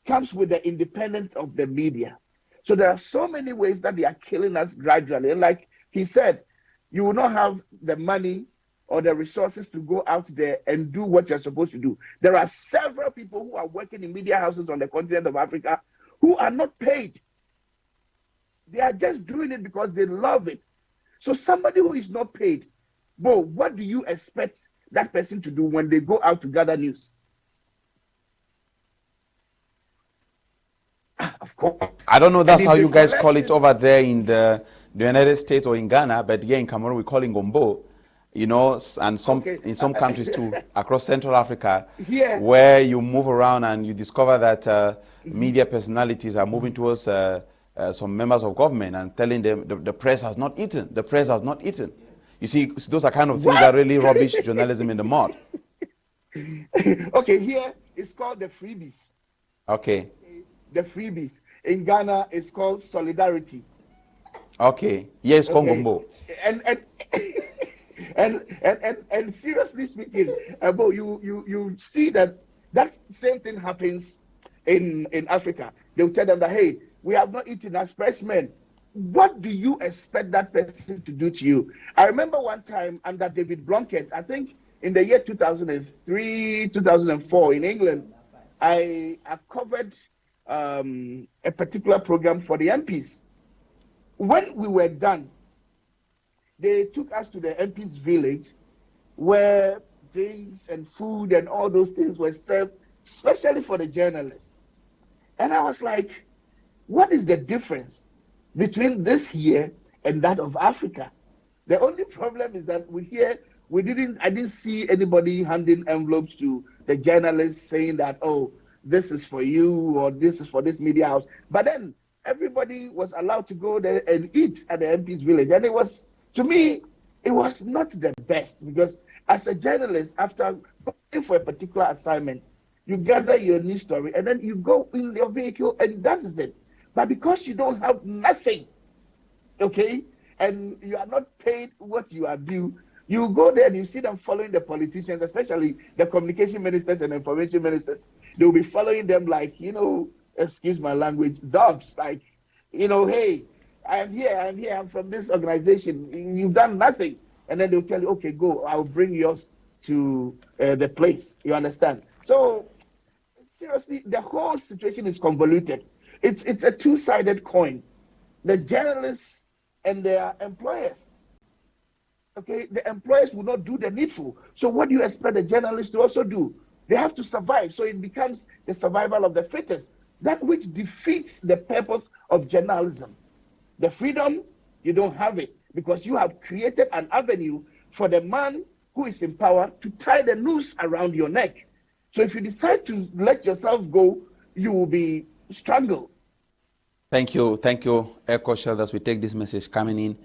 comes with the independence of the media. So there are so many ways that they are killing us gradually. And like he said, you will not have the money or the resources to go out there and do what you're supposed to do. There are several people who are working in media houses on the continent of Africa who are not paid. They are just doing it because they love it. So somebody who is not paid, Boh, what do you expect that person to do when they go out to gather news? Of course. I don't know that's how you guys call it over there in the United States or in Ghana, but here in Cameroon we call it Ngombo. And in some countries too, across Central Africa, where you move around and you discover that media personalities are moving towards some members of government and telling them the press has not eaten. The press has not eaten. You see, those are kind of things that really rubbish journalism in the mud. Okay, here it's called the freebies. Okay. The freebies. In Ghana, it's called solidarity. Okay. Yeah, it's called Ngombo. And seriously speaking, Boh, you see that same thing happens in Africa. They'll tell them that, hey, we have not eaten as pressmen. What do you expect that person to do to you? I remember one time under David Blunkett, I think in the year 2003, 2004 in England, I covered a particular program for the MPs. When we were done, they took us to the MP's village where drinks and food and all those things were served, especially for the journalists. And I was like, what is the difference between this here and that of Africa? The only problem is that I didn't see anybody handing envelopes to the journalists saying that, oh, this is for you or this is for this media house. But then everybody was allowed to go there and eat at the MP's village. And to me, it was not the best because as a journalist, after going for a particular assignment, you gather your news story and then you go in your vehicle and that is it. But because you don't have nothing, okay, and you are not paid what you are due, you go there and you see them following the politicians, especially the communication ministers and information ministers. They'll be following them like, excuse my language, dogs. Like Hey, I'm here, I'm from this organization. You've done nothing. And then they'll tell you, okay, go, I'll bring yours to the place. You understand? So, seriously, the whole situation is convoluted. It's a two-sided coin. The journalists and their employers. Okay, the employers will not do the needful. So what do you expect the journalists to also do? They have to survive. So it becomes the survival of the fittest, that which defeats the purpose of journalism. The freedom, you don't have it because you have created an avenue for the man who is in power to tie the noose around your neck. So if you decide to let yourself go, you will be strangled. Thank you, Ekow Shalders. We take this message coming in.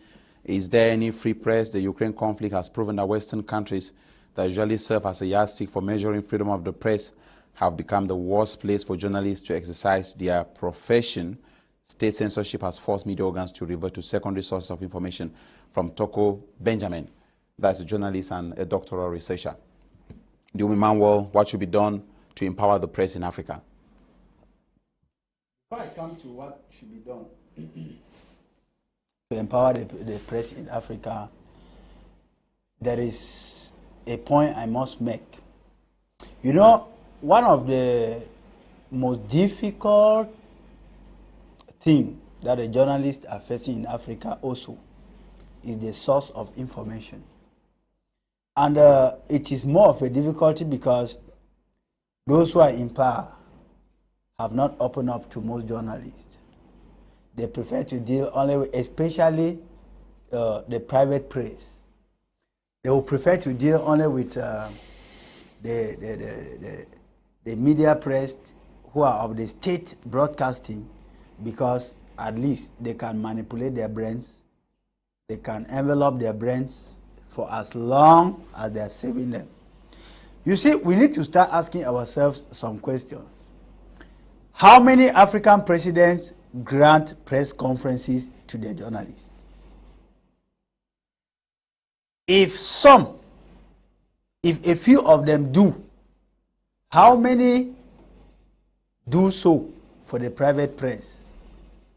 Is there any free press? The Ukraine conflict has proven that Western countries that usually serve as a yardstick for measuring freedom of the press have become the worst place for journalists to exercise their profession. State censorship has forced media organs to revert to secondary sources of information. From Toko Benjamin, that's a journalist and a doctoral researcher. Ndiwum Emmanuel, what should be done to empower the press in Africa? Before I come to what should be done to empower the press in Africa, there is a point I must make. One of the most difficult things that the journalists are facing in Africa also is the source of information. And it is more of a difficulty because those who are in power have not opened up to most journalists. They prefer to deal only with, especially the private press. They will prefer to deal only with the media press who are of the state broadcasting, because at least they can manipulate their brains, they can envelop their brains for as long as they are saving them. You see, we need to start asking ourselves some questions. How many African presidents grant press conferences to their journalists? If a few of them do, how many do so for the private press?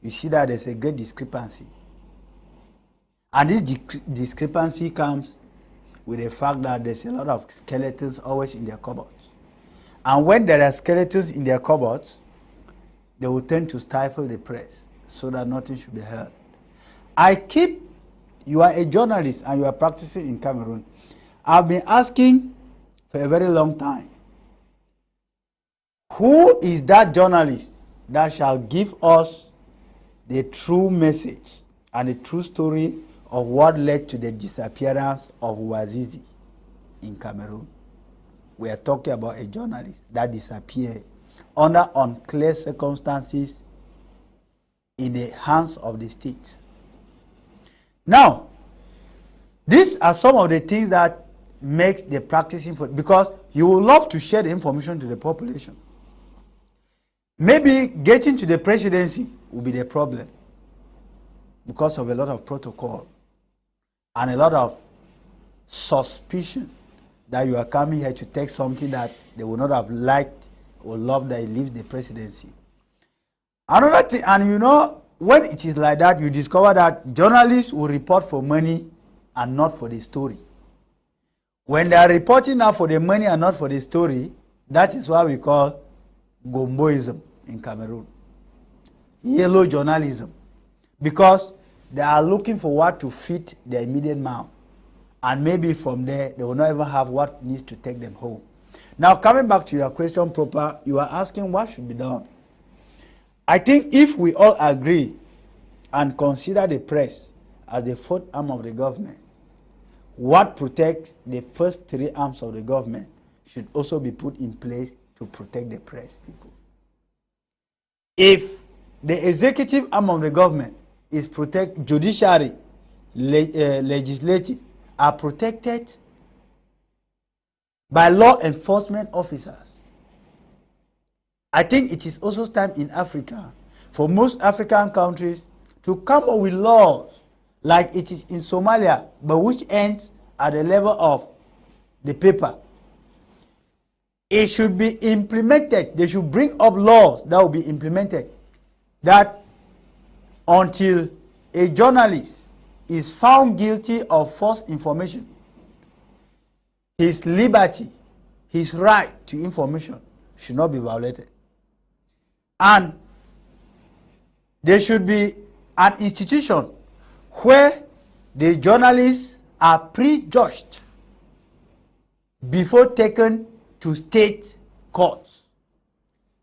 You see that there's a great discrepancy. And this discrepancy comes with the fact that there's a lot of skeletons always in their cupboards. And when there are skeletons in their cupboards, they will tend to stifle the press so that nothing should be heard. You are a journalist and you are practicing in Cameroon. I've been asking for a very long time, who is that journalist that shall give us the true message and the true story of what led to the disappearance of Wazizi in Cameroon? We are talking about a journalist that disappeared under unclear circumstances in the hands of the state. Now, these are some of the things that makes the practicing because you will love to share the information to the population. Maybe getting to the presidency will be the problem because of a lot of protocol and a lot of suspicion that you are coming here to take something that they would not have liked or loved that he leaves the presidency. Another thing, and when it is like that, you discover that journalists will report for money and not for the story. When they are reporting now for the money and not for the story, that is what we call Gomboism in Cameroon. Yellow journalism. Because they are looking for what to fit their immediate mouth. And maybe from there, they will not even have what needs to take them home. Now, coming back to your question proper, you are asking what should be done. I think if we all agree and consider the press as the fourth arm of the government, what protects the first three arms of the government should also be put in place to protect the press people. If the executive arm of the government is judiciary, legislative, are protected by law enforcement officers, I think it is also time in Africa for most African countries to come up with laws like it is in Somalia, but which ends at the level of the paper. It should be implemented. They should bring up laws that will be implemented, that until a journalist is found guilty of false information, his liberty, his right to information should not be violated. And there should be an institution where the journalists are prejudged before taken to state courts,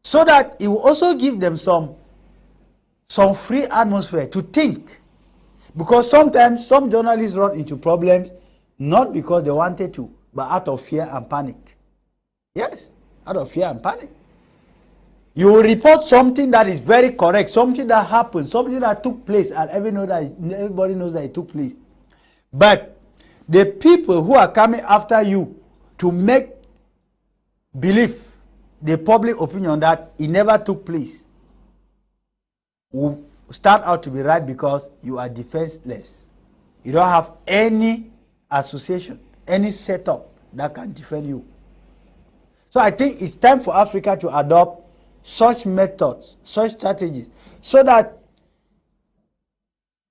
so that it will also give them some free atmosphere to think. Because sometimes some journalists run into problems not because they wanted to, but out of fear and panic. Yes, out of fear and panic. You will report something that is very correct, something that happened, something that took place, and everybody knows that it took place. But the people who are coming after you to make believe the public opinion that it never took place will start out to be right because you are defenseless. You don't have any association, any setup that can defend you. So I think it's time for Africa to adopt such methods, such strategies, so that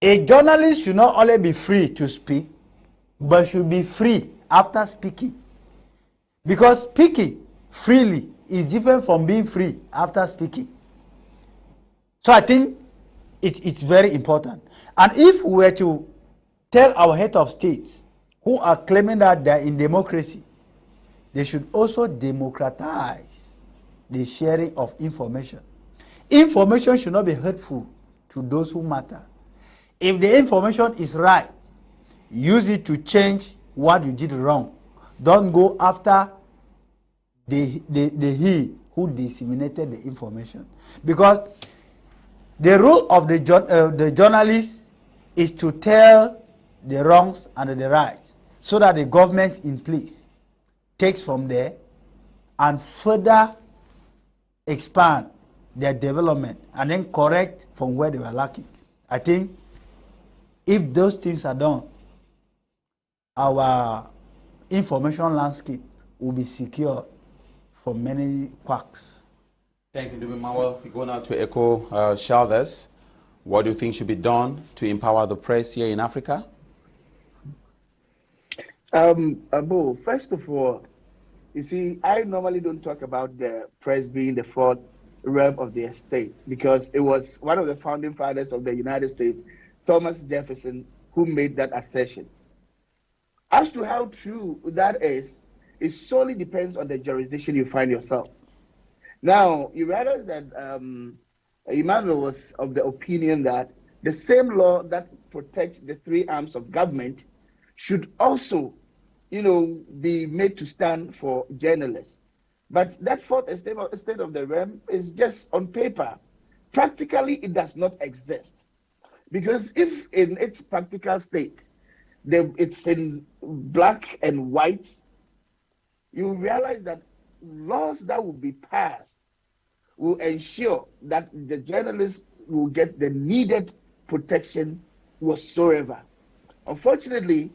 a journalist should not only be free to speak, but should be free after speaking. Because speaking freely is different from being free after speaking. So I think it's very important. And if we were to tell our head of states who are claiming that they're in democracy, they should also democratize the sharing of information. Information should not be hurtful to those who matter. If the information is right, use it to change what you did wrong. Don't go after the he who disseminated the information. Because the role of the journalist is to tell the wrongs and the rights, so that the government in place takes from there and further expand their development and then correct from where they were lacking. I think if those things are done, our information landscape will be secure from many quacks. Thank you, Ndiwum Emmanuel. We go now to Ekow Shalders. What do you think should be done to empower the press here in Africa? Boh, first of all, you see, I normally don't talk about the press being the fourth realm of the state, because it was one of the founding fathers of the United States, Thomas Jefferson, who made that assertion. As to how true that is, it solely depends on the jurisdiction you find yourself. Now, you realize that Emmanuel was of the opinion that the same law that protects the three arms of government should also, be made to stand for journalists. But that fourth estate of the realm is just on paper. Practically, it does not exist. Because if in its practical state, it's in black and white, you realize that laws that will be passed will ensure that the journalists will get the needed protection whatsoever. Unfortunately,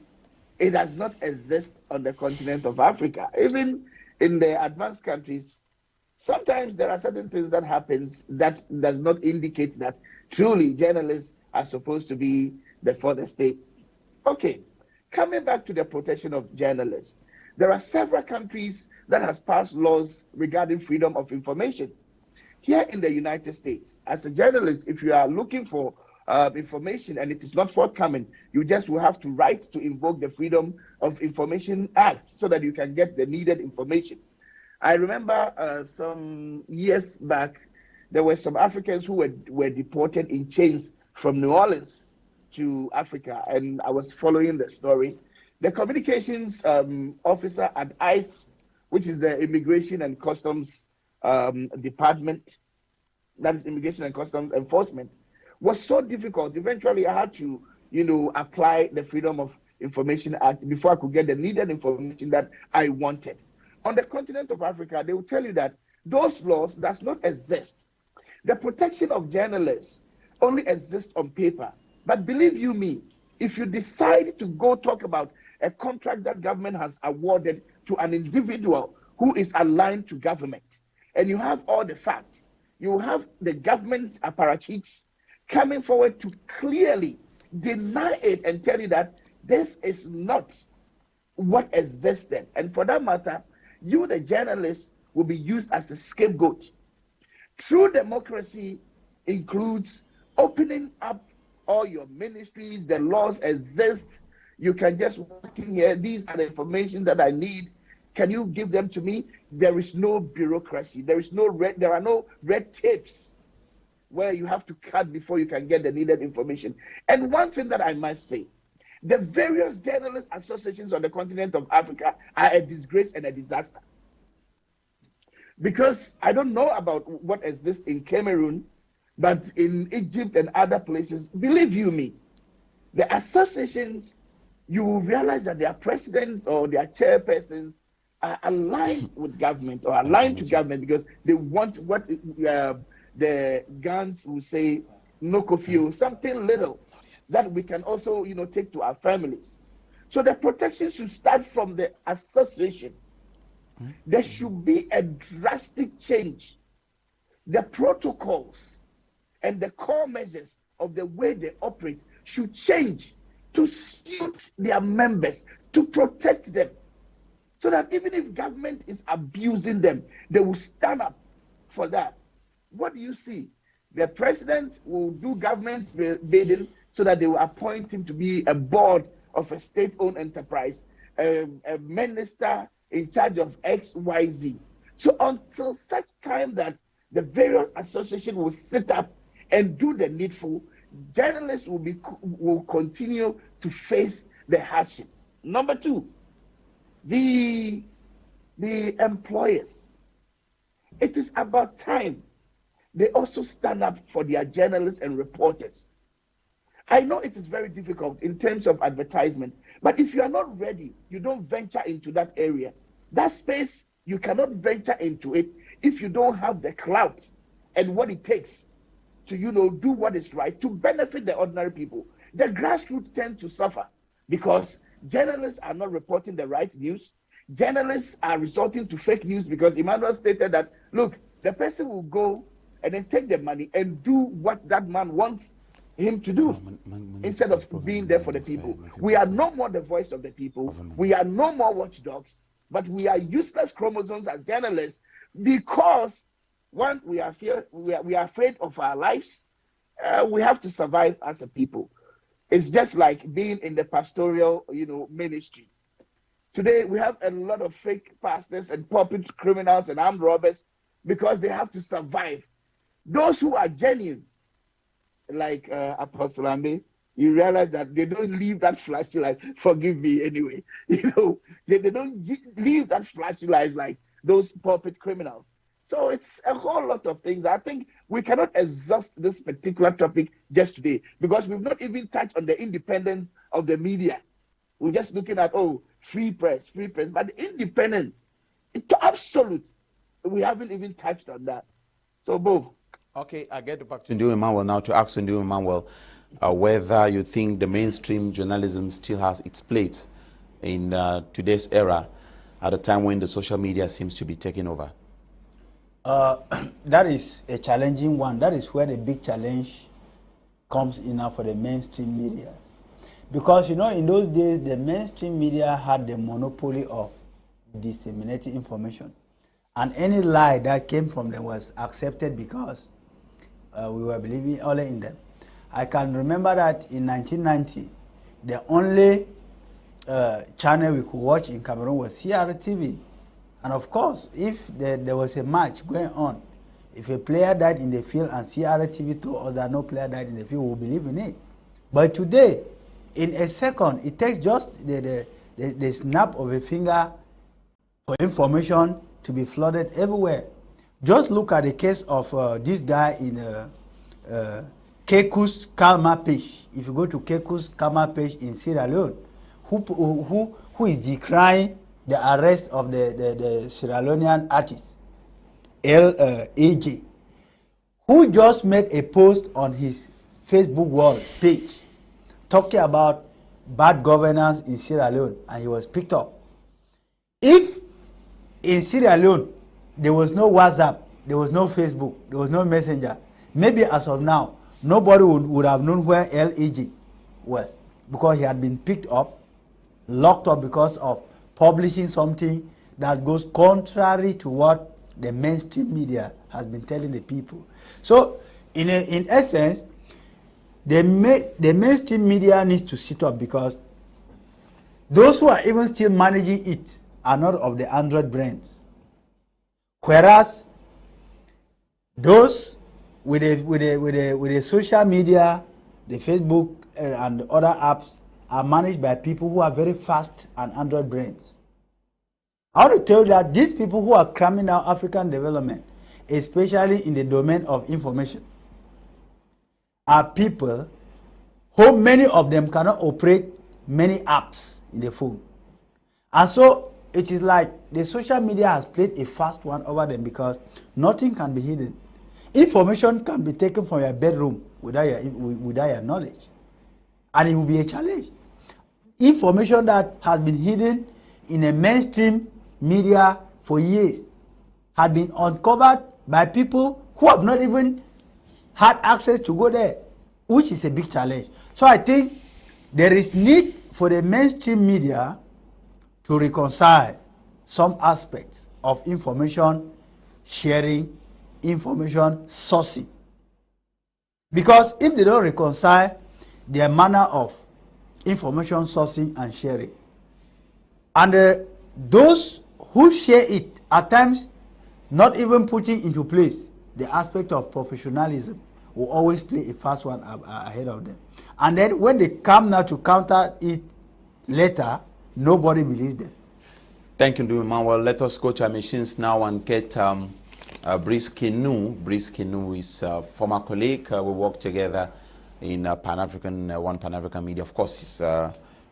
it does not exist on the continent of Africa. Even in the advanced countries, sometimes there are certain things that happens that does not indicate that truly journalists are supposed to be the fourth estate. Okay, coming back to the protection of journalists, there are several countries that has passed laws regarding freedom of information. Here in the United States, as a journalist, if you are looking for information and it is not forthcoming, you just will have to write to invoke the Freedom of Information Act so that you can get the needed information. I remember some years back, there were some Africans who were deported in chains from New Orleans to Africa, and I was following the story. The communications officer at ICE, which is the Immigration and Customs Department, that is Immigration and Customs Enforcement, was so difficult. Eventually, I had to, apply the Freedom of Information Act before I could get the needed information that I wanted. On the continent of Africa, they will tell you that those laws does not exist. The protection of journalists only exists on paper. But believe you me, if you decide to go talk about a contract that government has awarded to an individual who is aligned to government, and you have all the facts, you have the government apparatchiks coming forward to clearly deny it and tell you that this is not what existed. And for that matter, you, the journalist, will be used as a scapegoat. True democracy includes opening up all your ministries. The laws exist. You can just walk in here. These are the information that I need. Can you give them to me? There is no bureaucracy. There are no red tapes where you have to cut before you can get the needed information. And one thing that I must say, the various journalist associations on the continent of Africa are a disgrace and a disaster. Because I don't know about what exists in Cameroon, but in Egypt and other places, believe you me, the associations, you will realize that their presidents or their chairpersons are aligned with government or aligned to government because they want what the guns will say, no coffee, something little that we can also, take to our families. So the protection should start from the association. There should be a drastic change. The protocols and the core measures of the way they operate should change to suit their members, to protect them, so that even if government is abusing them, they will stand up for that. What do you see? The president will do government bidding so that they will appoint him to be a board of a state-owned enterprise, a minister in charge of XYZ. So until such time that the various associations will sit up and do the needful, journalists will continue to face the hardship. Number two, the employers. It is about time they also stand up for their journalists and reporters. I know it is very difficult in terms of advertisement, but if you are not ready, you don't venture into that area. That space, you cannot venture into it if you don't have the clout and what it takes to, do what is right to benefit the ordinary people. The grassroots tend to suffer because journalists are not reporting the right news. Journalists are resorting to fake news because Emmanuel stated that, look, the person will go and then take the money and do what that man wants him to do instead of being there for the people. We are no more the voice of the people. We are no more watchdogs, but we are useless chromosomes as journalists because, one, we are afraid of our lives. We have to survive as a people. It's just like being in the pastoral, ministry. Today, we have a lot of fake pastors and pulpit criminals and armed robbers because they have to survive. Those who are genuine, like Apostle Ambe, you realize that they don't leave that flashy light. Forgive me anyway. They don't leave that flashy light like those pulpit criminals. So it's a whole lot of things. I think we cannot exhaust this particular topic just today because we've not even touched on the independence of the media. We're just looking at, free press. But the independence, it's absolute. We haven't even touched on that. So, Boh. Okay, I get back to Ndiwum Emmanuel now to ask Ndiwum Emmanuel whether you think the mainstream journalism still has its place in today's era at a time when the social media seems to be taking over. That is a challenging one. That is where the big challenge comes in now for the mainstream media. Because, in those days, the mainstream media had the monopoly of disseminating information. And any lie that came from them was accepted because we were believing only in them. I can remember that in 1990, the only channel we could watch in Cameroon was CRTV. And of course, if there was a match going on, if a player died in the field and CRTV told us that no player died in the field, we will believe in it. But today, in a second, it takes just the snap of a finger for information to be flooded everywhere. Just look at the case of this guy in Ekow's Kalma page. If you go to Ekow's Kalma page in Sierra Leone, who is decrying the arrest of the Sierra Leonean artist, LAJ, who just made a post on his Facebook wall page talking about bad governance in Sierra Leone, and he was picked up. If in Sierra Leone there was no WhatsApp, there was no Facebook, there was no Messenger, maybe as of now, nobody would have known where LEG was, because he had been picked up, locked up because of publishing something that goes contrary to what the mainstream media has been telling the people. So, in essence, the mainstream media needs to sit up, because those who are even still managing it are not of the Android brains. Whereas those with the social media, the Facebook and the other apps are managed by people who are very fast and Android brains. I want to tell you that these people who are cramming out African development, especially in the domain of information, are people who many of them cannot operate many apps in the phone. And so it is like the social media has played a fast one over them, because nothing can be hidden. Information can be taken from your bedroom without your knowledge, and it will be a challenge. Information that has been hidden in a mainstream media for years had been uncovered by people who have not even had access to go there, which is a big challenge. So I think there is need for the mainstream media to reconcile some aspects of information sharing, information sourcing. Because if they don't reconcile their manner of information sourcing and sharing, and those who share it at times not even putting into place the aspect of professionalism, will always play a fast one ahead of them. And then when they come now to counter it later, nobody believes them. Thank you, Ndiwum Emmanuel. Let us go to our machines now and get Brice Kinu. Brice Kinu is a former colleague. We work together in One Pan-African Media. Of course, it's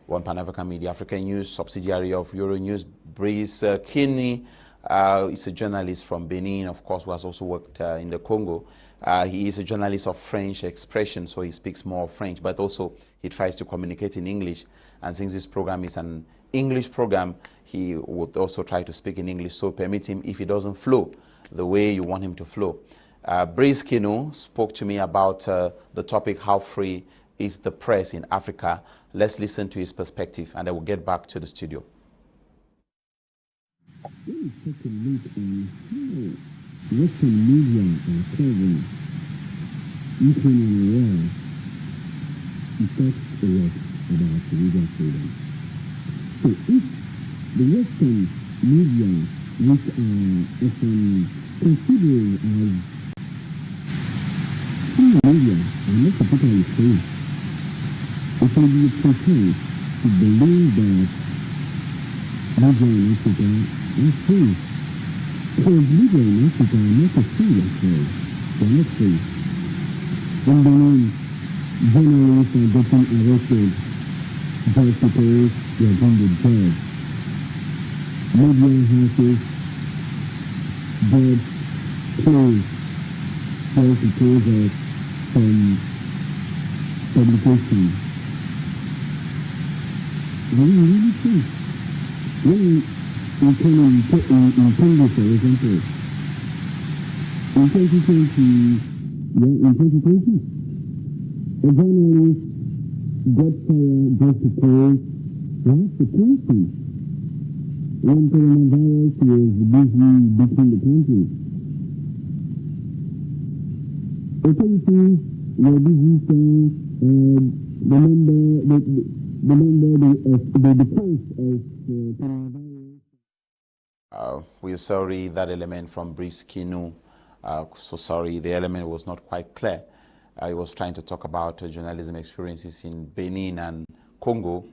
One Pan-African Media, African News, subsidiary of Euronews. Brice Kinu is a journalist from Benin, of course, who has also worked in the Congo. He is a journalist of French expression, so he speaks more French, but also he tries to communicate in English. And since this program is an English program, he would also try to speak in English, so permit him if he doesn't flow the way you want him to flow. Brice Kinu spoke to me about the topic, how free is the press in Africa? Let's listen to his perspective, and I will get back to the studio. Western media are covering Ukraine and war. It talks a lot about media freedom. So if the Western media, which are often considered as free media, are not particularly free, it will be prepared to believe that media in Africa are free. Because media in Africa are not free at all. They are not free. In Benin, journalists are getting arrested just because they are doing the job. Media houses get closed just because of some publication. Are you really free? In Congo, for example, in 2020, a journalist got fired just because last country, when coronavirus was busy beating the country. Authorities were busy saying the defense of coronavirus. We're sorry, that element from Brice Kinu. So sorry, the element was not quite clear. He was trying to talk about journalism experiences in Benin and Congo.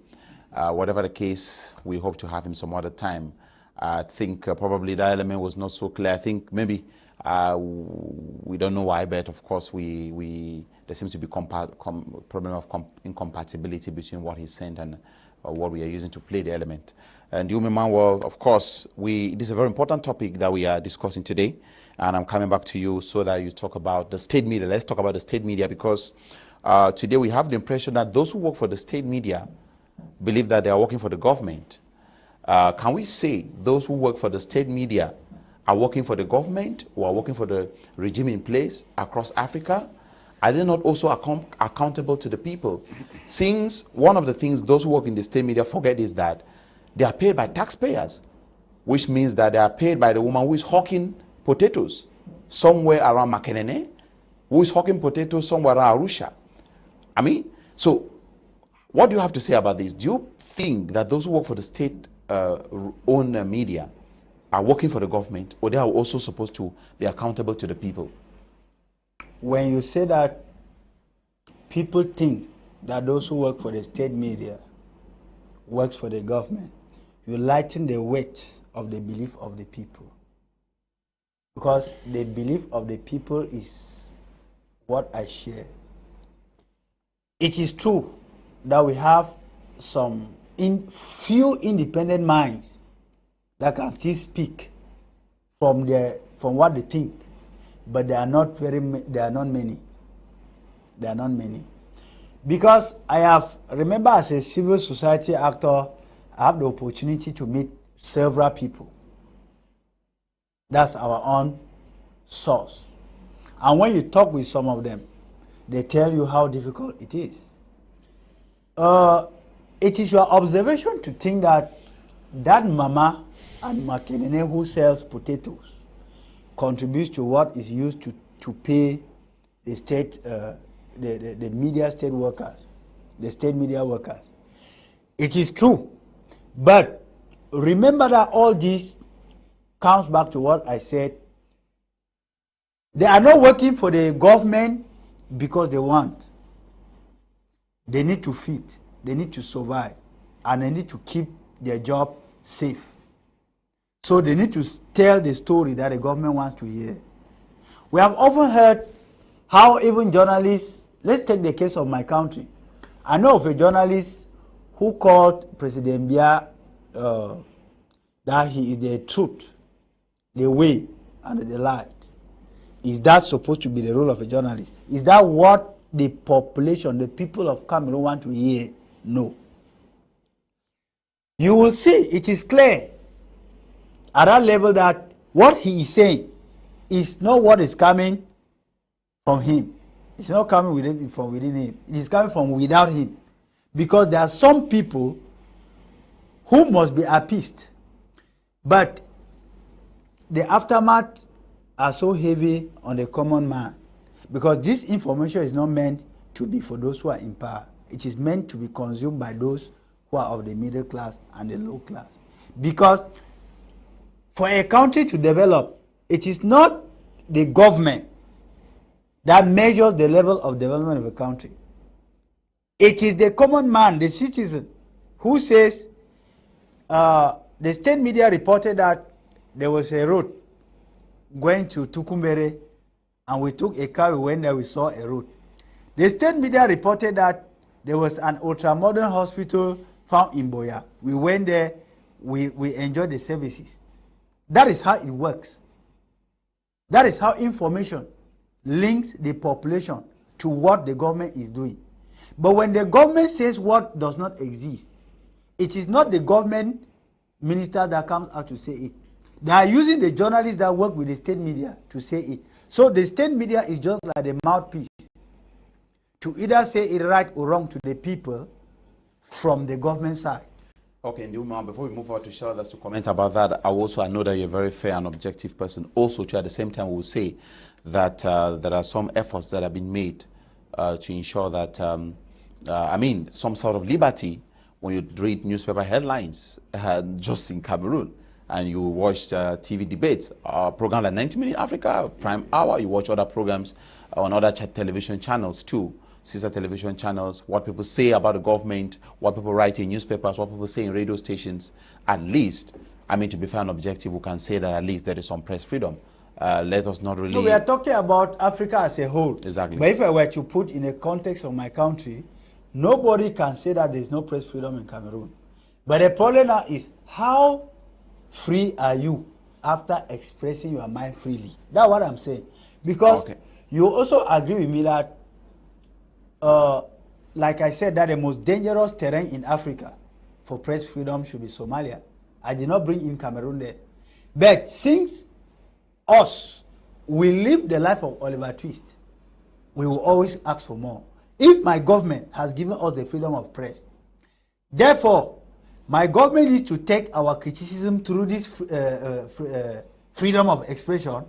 Whatever the case, we hope to have him some other time. I think probably that element was not so clear. I think maybe we don't know why, but of course there seems to be problem of incompatibility between what he sent and what we are using to play the element. And Ndiwum Emmanuel, of course, this is a very important topic that we are discussing today, and I'm coming back to you so that you talk about the state media. Let's talk about the state media, because today we have the impression that those who work for the state media believe that they are working for the government. Can we say those who work for the state media are working for the government or are working for the regime in place across Africa? are they not also accountable to the people? Since one of the things those who work in the state media forget is that they are paid by taxpayers, which means that they are paid by the woman who is hawking potatoes somewhere around Makenene, who is hawking potatoes somewhere around Arusha. I mean, so what do you have to say about this? Do you think that those who work for the state-owned media are working for the government, or they are also supposed to be accountable to the people? When you say that people think that those who work for the state media works for the government, you lighten the weight of the belief of the people. Because the belief of the people is what I share. It is true that we have some few independent minds that can still speak from what they think, but they are not many. They are not many. Because remember as a civil society actor, I have the opportunity to meet several people. That's our own source. And when you talk with some of them, they tell you how difficult it is. It is your observation to think that mama and Makenene who sells potatoes contributes to what is used to pay the state, the media state workers, the state media workers. It is true. But remember that all this comes back to what I said. They are not working for the government because they want. They need to feed, they need to survive, and they need to keep their job safe. So they need to tell the story that the government wants to hear. We have often heard how even journalists, let's take the case of my country. I know of a journalist who called President Biya that he is the truth, the way, and the light. Is that supposed to be the role of a journalist? Is that what the population, the people of Cameroon want to hear? No. You will see, it is clear at that level that what he is saying is not what is coming from him. It's not coming from within him. It is coming from without him. Because there are some people who must be appeased. But the aftermath are so heavy on the common man. Because this information is not meant to be for those who are in power. It is meant to be consumed by those who are of the middle class and the low class. Because for a country to develop, it is not the government that measures the level of development of a country. It is the common man, the citizen, who says, the state media reported that there was a road going to Tukumbere, and we took a car, we went there, we saw a road. The state media reported that there was an ultra-modern hospital found in Boya. We went there, we enjoyed the services. That is how it works. That is how information links the population to what the government is doing. But when the government says what does not exist, it is not the government minister that comes out to say it. They are using the journalists that work with the state media to say it. So the state media is just like the mouthpiece to either say it right or wrong to the people from the government side. Okay, Ndiwum, before we move on to Shalders to comment about that, I know that you're a very fair and objective person. Also, at the same time, we'll say that there are some efforts that have been made to ensure that, some sort of liberty when you read newspaper headlines just in Cameroon, and you watch TV debates, program like 90 Minutes Africa, Prime Hour, you watch other programs on other television channels too, sister television channels, what people say about the government, what people write in newspapers, what people say in radio stations. At least, to be fair and objective, we can say that at least there is some press freedom. Let us not really... No, we are talking about Africa as a whole. Exactly. But if I were to put in a context of my country, nobody can say that there is no press freedom in Cameroon. But the problem now is, how free are you after expressing your mind freely? That's what I'm saying. Because you also agree with me that, like I said, that the most dangerous terrain in Africa for press freedom should be Somalia. I did not bring in Cameroon there. But since we live the life of Oliver Twist, we will always ask for more. If my government has given us the freedom of press, therefore, my government needs to take our criticism through this freedom of expression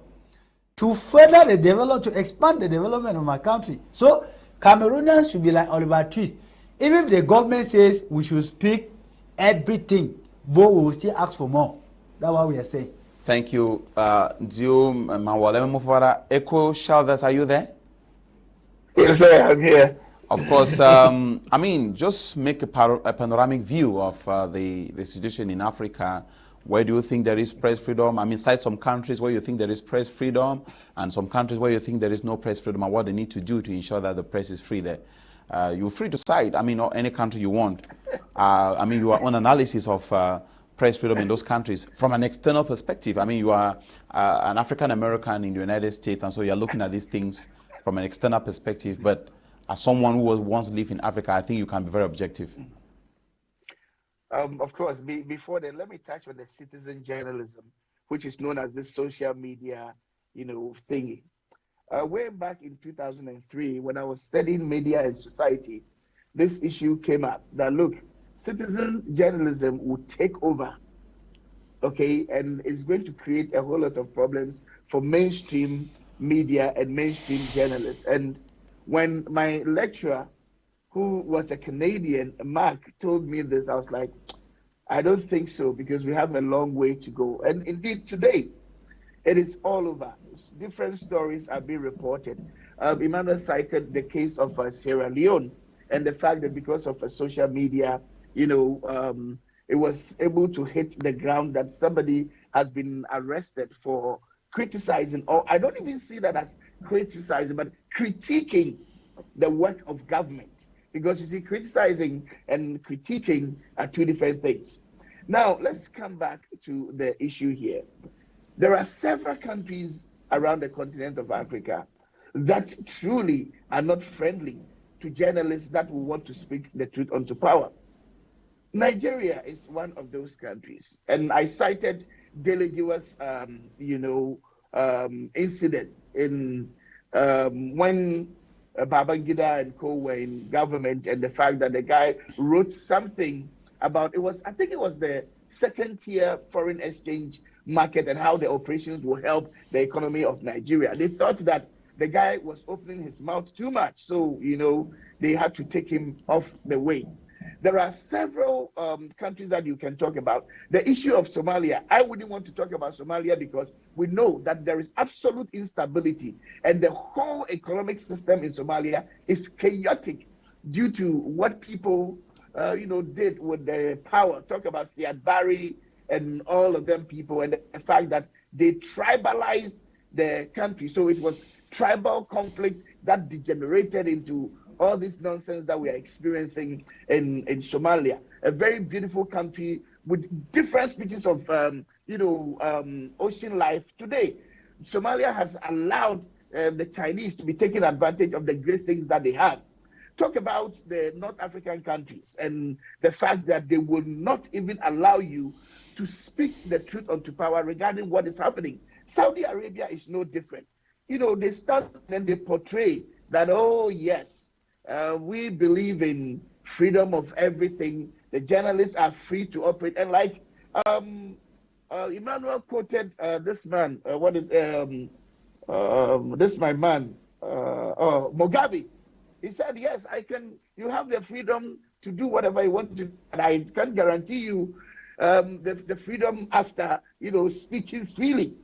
to further the develop, to expand the development of my country. So Cameroonians should be like Oliver Twist. Even if the government says we should speak everything, but we will still ask for more. That's what we are saying. Thank you, Ndiwum Emmanuel. Ekow Shalders, are you there? Yes, sir, I'm here. Of course, I mean, just make a panoramic view of the situation in Africa. Where do you think there is press freedom? I mean, cite some countries where you think there is press freedom and some countries where you think there is no press freedom and what they need to do to ensure that the press is free there. You're free to cite, I mean, or any country you want. I mean, your own analysis of press freedom in those countries from an external perspective. I mean, you are an African American in the United States, and so you're looking at these things from an external perspective. But as someone who was once lived in Africa, I think you can be very objective. Of course, before that, let me touch on the citizen journalism, which is known as the social media, thingy. Way back in 2003, when I was studying media and society, this issue came up that, look, citizen journalism would take over, okay, and it's going to create a whole lot of problems for mainstream media and mainstream journalists. And when my lecturer, who was a Canadian, Mark, told me this, I was like, I don't think so, because we have a long way to go. And indeed, today, it is all over. Different stories are being reported. Emmanuel cited the case of Sierra Leone and the fact that because of social media, it was able to hit the ground that somebody has been arrested for criticizing, or I don't even see that as criticizing, but critiquing the work of government. Because you see, criticizing and critiquing are two different things. Now, let's come back to the issue here. There are several countries around the continent of Africa that truly are not friendly to journalists that will want to speak the truth unto power. Nigeria is one of those countries. And I cited Delegiwa's, incident in when Babangida and Co were in government, and the fact that the guy wrote something about I think it was the second tier foreign exchange market and how the operations will help the economy of Nigeria. They thought that the guy was opening his mouth too much, so they had to take him off the way. There are several countries that you can talk about. The issue of Somalia, I wouldn't want to talk about Somalia because we know that there is absolute instability and the whole economic system in Somalia is chaotic due to what people, did with the power. Talk about Siad Barre and all of them people, and the fact that they tribalized the country. So it was tribal conflict that degenerated into all this nonsense that we are experiencing in Somalia, a very beautiful country with different species of, ocean life. Today, Somalia has allowed the Chinese to be taking advantage of the great things that they have. Talk about the North African countries and the fact that they will not even allow you to speak the truth unto power regarding what is happening. Saudi Arabia is no different. They stand and they portray that, oh, yes, we believe in freedom of everything. The journalists are free to operate. And like Emmanuel quoted this man, this my man, Mugabe. He said, yes, you have the freedom to do whatever you want to do, and I can guarantee you the freedom after, speaking freely.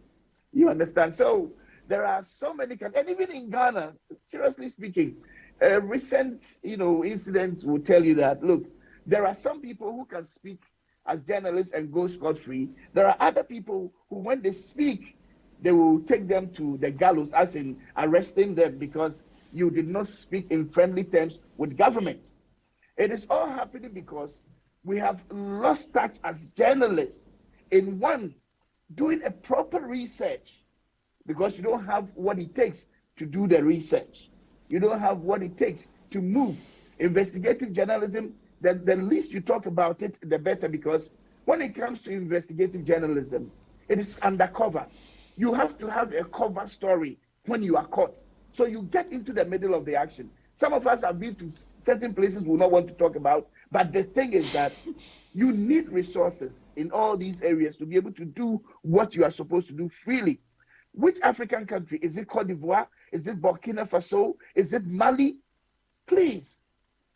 You understand? So there are so many, and even in Ghana, seriously speaking, recent, incidents will tell you that, look, there are some people who can speak as journalists and go scot-free. There are other people who, when they speak, they will take them to the gallows, as in arresting them because you did not speak in friendly terms with government. It is all happening because we have lost touch as journalists in one, doing a proper research, because you don't have what it takes to do the research. You don't have what it takes to move. Investigative journalism, the least you talk about it, the better, because when it comes to investigative journalism, it is undercover. You have to have a cover story when you are caught. So you get into the middle of the action. Some of us have been to certain places we will not want to talk about, but the thing is that you need resources in all these areas to be able to do what you are supposed to do freely. Which African country? Is it Cote d'Ivoire? Is it Burkina Faso? Is it Mali? Please,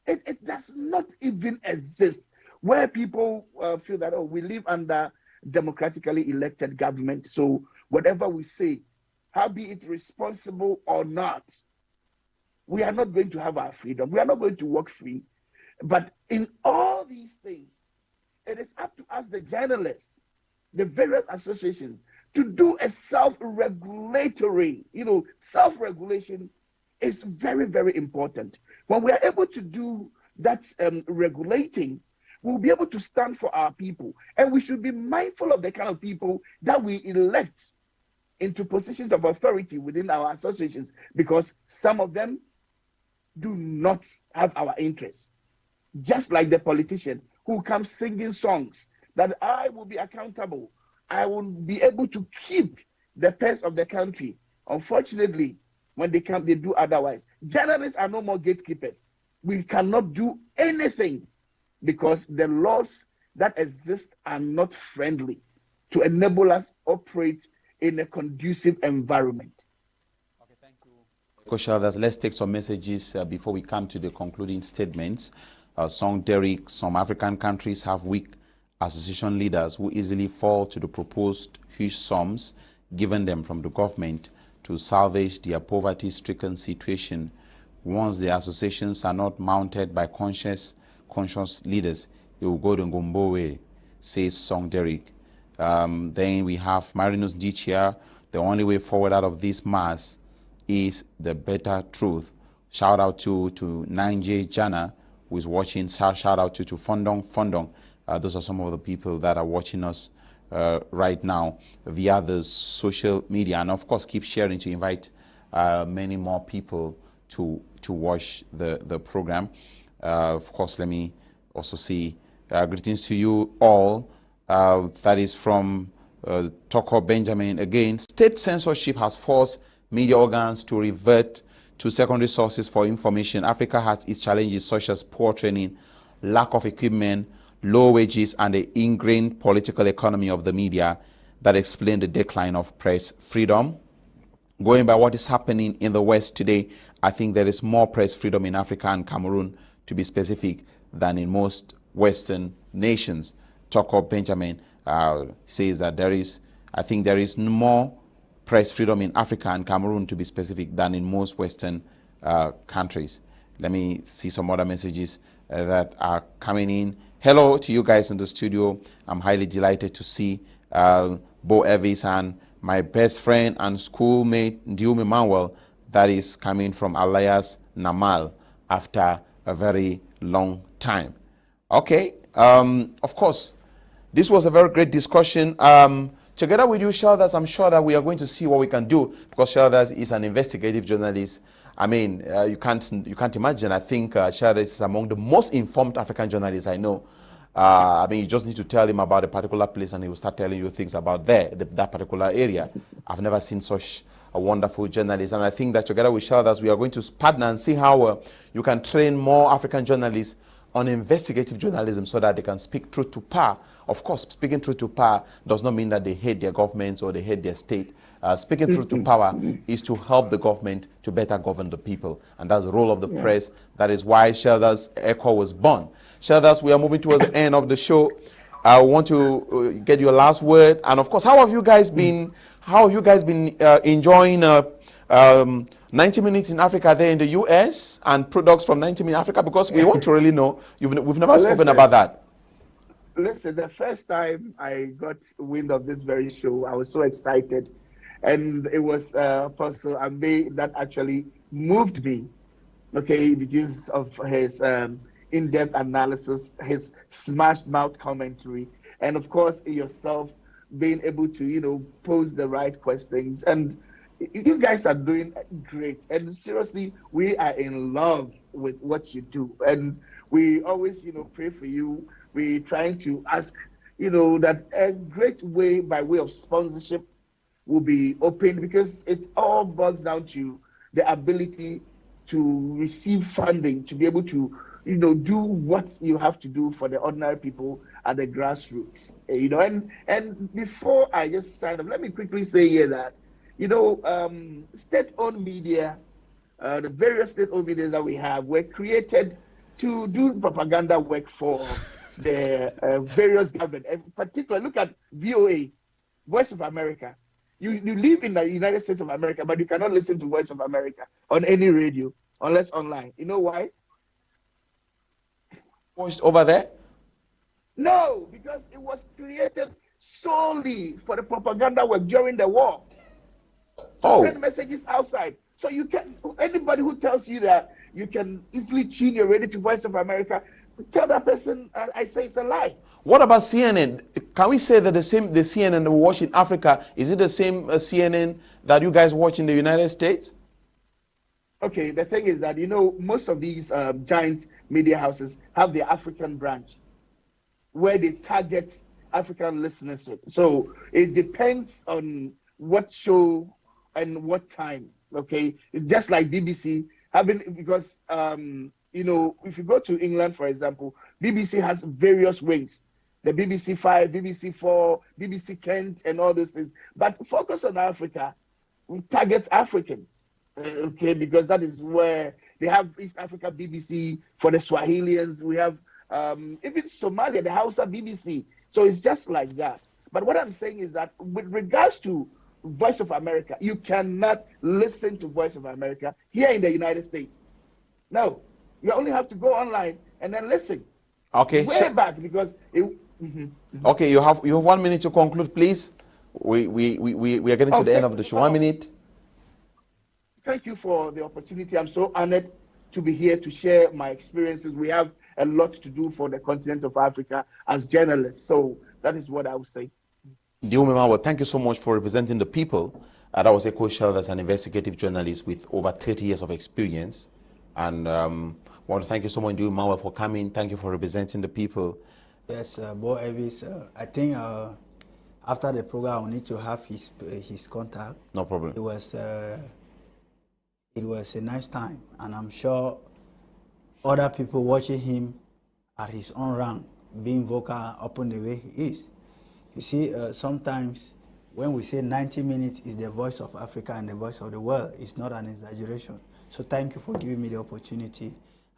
it does not even exist where people feel that, oh, we live under democratically elected government, so whatever we say, how be it responsible or not, we are not going to have our freedom. We are not going to walk free. But in all these things, it is up to us, the journalists, the various associations, to do a self-regulatory, self-regulation is very, very important. When we are able to do that regulating, we'll be able to stand for our people. And we should be mindful of the kind of people that we elect into positions of authority within our associations, because some of them do not have our interests. Just like the politician who comes singing songs that I will be accountable, I will be able to keep the purse of the country. Unfortunately, when they come, they do otherwise. Journalists are no more gatekeepers. We cannot do anything because the laws that exist are not friendly to enable us operate in a conducive environment. Okay, thank you. Ekow Shalders, let's take some messages before we come to the concluding statements. Song Derek, some African countries have weak association leaders who easily fall to the proposed huge sums given them from the government to salvage their poverty-stricken situation. Once the associations are not mounted by conscious leaders, it will go the Ngomba way, says Song Derek. Then we have Marinus Dichia. The only way forward out of this mess is the better truth. Shout out to 9J Jana, who is watching. Shout out to Fondong. Those are some of the people that are watching us right now via the social media. And of course, keep sharing to invite many more people to watch the program. Of course, let me also say greetings to you all. That is from Toko Benjamin again. State censorship has forced media organs to revert to secondary sources for information. Africa has its challenges such as poor training, lack of equipment, low wages, and the ingrained political economy of the media that explain the decline of press freedom. Going by what is happening in the West today, I think there is more press freedom in Africa and Cameroon, to be specific, than in most Western nations. Toko Benjamin says that I think there is more press freedom in Africa and Cameroon, to be specific, than in most Western countries. Let me see some other messages that are coming in. Hello to you guys in the studio. I'm highly delighted to see Boh Elvis and my best friend and schoolmate Ndiwum Emmanuel, that is coming from Alias Namal after a very long time. Okay, of course, this was a very great discussion. Together with you, Shalders, I'm sure that we are going to see what we can do, because Shalders is an investigative journalist. I mean, you can't imagine. I think Shalders is among the most informed African journalists I know. I mean, you just need to tell him about a particular place and he will start telling you things about that particular area. I've never seen such a wonderful journalist. And I think that together with Shalders, we are going to partner and see how you can train more African journalists on investigative journalism so that they can speak truth to power. Of course, speaking truth to power does not mean that they hate their governments or they hate their state. Speaking truth to power is to help the government to better govern the people. And that's the role of the press. That is why Shalders Ekow was born. Shalders, we are moving towards the end of the show. I want to get your last word. And of course, how have you guys been enjoying 90 Minutes in Africa there in the US and products from 90 Minutes in Africa? Because we want to really know. We've never spoken about that. Listen, the first time I got wind of this very show, I was so excited. And it was Apostle Ambe that actually moved me, okay, because of his in-depth analysis, his smashed mouth commentary, and of course, yourself being able to, pose the right questions. And you guys are doing great. And seriously, we are in love with what you do. And we always, pray for you. We're trying to ask, that a great way by way of sponsorship will be opened, because it all boils down to the ability to receive funding to be able to, do what you have to do for the ordinary people at the grassroots. And before I just sign up, let me quickly say here that, state-owned media, the various state-owned media that we have were created to do propaganda work for the various government. In particular, look at VOA, Voice of America. You live in the United States of America, but you cannot listen to Voice of America on any radio unless online. You know why? Watched over there? No, because it was created solely for the propaganda work during the war. To send messages outside. So you can, anybody who tells you that you can easily tune your radio to Voice of America, tell that person, I say it's a lie. What about CNN? Can we say that the CNN that we watch in Africa, is it the same CNN that you guys watch in the United States? Okay, the thing is that, most of these giant media houses have the African branch where they target African listeners. So it depends on what show and what time, okay? It's just like BBC because, if you go to England, for example, BBC has various wings. The BBC 5, BBC 4, BBC Kent, and all those things. But focus on Africa, we target Africans, okay? Because that is where they have East Africa BBC for the Swahilians. We have even Somalia, the Hausa BBC. So it's just like that. But what I'm saying is that with regards to Voice of America, you cannot listen to Voice of America here in the United States. No, you only have to go online and then listen. Okay. Way back because Okay, you have 1 minute to conclude, please. We are getting to the end of the show. 1 minute. Thank you for the opportunity. I'm so honored to be here to share my experiences. We have a lot to do for the continent of Africa as journalists. So that is what I would say. Ndiwum Emmanuel, thank you so much for representing the people. That was Ekow Shalders, an investigative journalist with over 30 years of experience. And I want to thank you so much, Ndiwum Emmanuel, for coming. Thank you for representing the people. Yes, Boh Elvis, I think after the program, we need to have his contact. No problem. It was a nice time, and I'm sure other people watching him at his own rank, being vocal upon the way he is. You see, sometimes when we say 90 minutes is the voice of Africa and the voice of the world, it's not an exaggeration. So thank you for giving me the opportunity.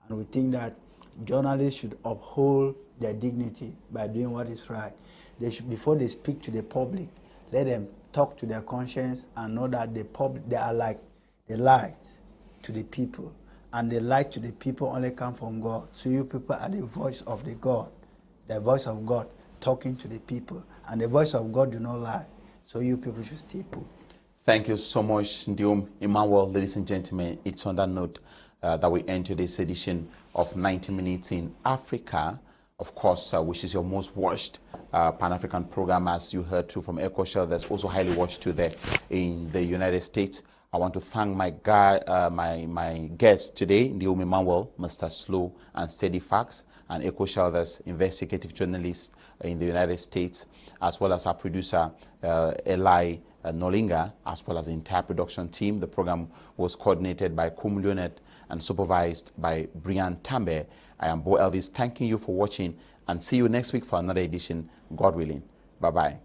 And we think that journalists should uphold their dignity by doing what is right. They should, before they speak to the public, let them talk to their conscience and know that the public, they are like the light to the people. And the light to the people only come from God. So you people are the voice of the voice of God talking to the people. And the voice of God do not lie. So you people should stay put. Thank you so much, Ndiwum Emmanuel. Ladies and gentlemen, it's on that note that we end today's edition of 90 Minutes in Africa, of course, which is your most watched Pan-African program, as you heard too from Ekow Shalders, also highly watched too there in the United States. I want to thank my my guest today, Ndiwum Emmanuel, Mr. Slow and Steady Facts, and Ekow Shalders, investigative journalist in the United States, as well as our producer, Eli Nolinga, as well as the entire production team. The program was coordinated by Kum Leonard and supervised by Brian Tambe. I am Boh Elvis, thanking you for watching, and see you next week for another edition, God willing. Bye-bye.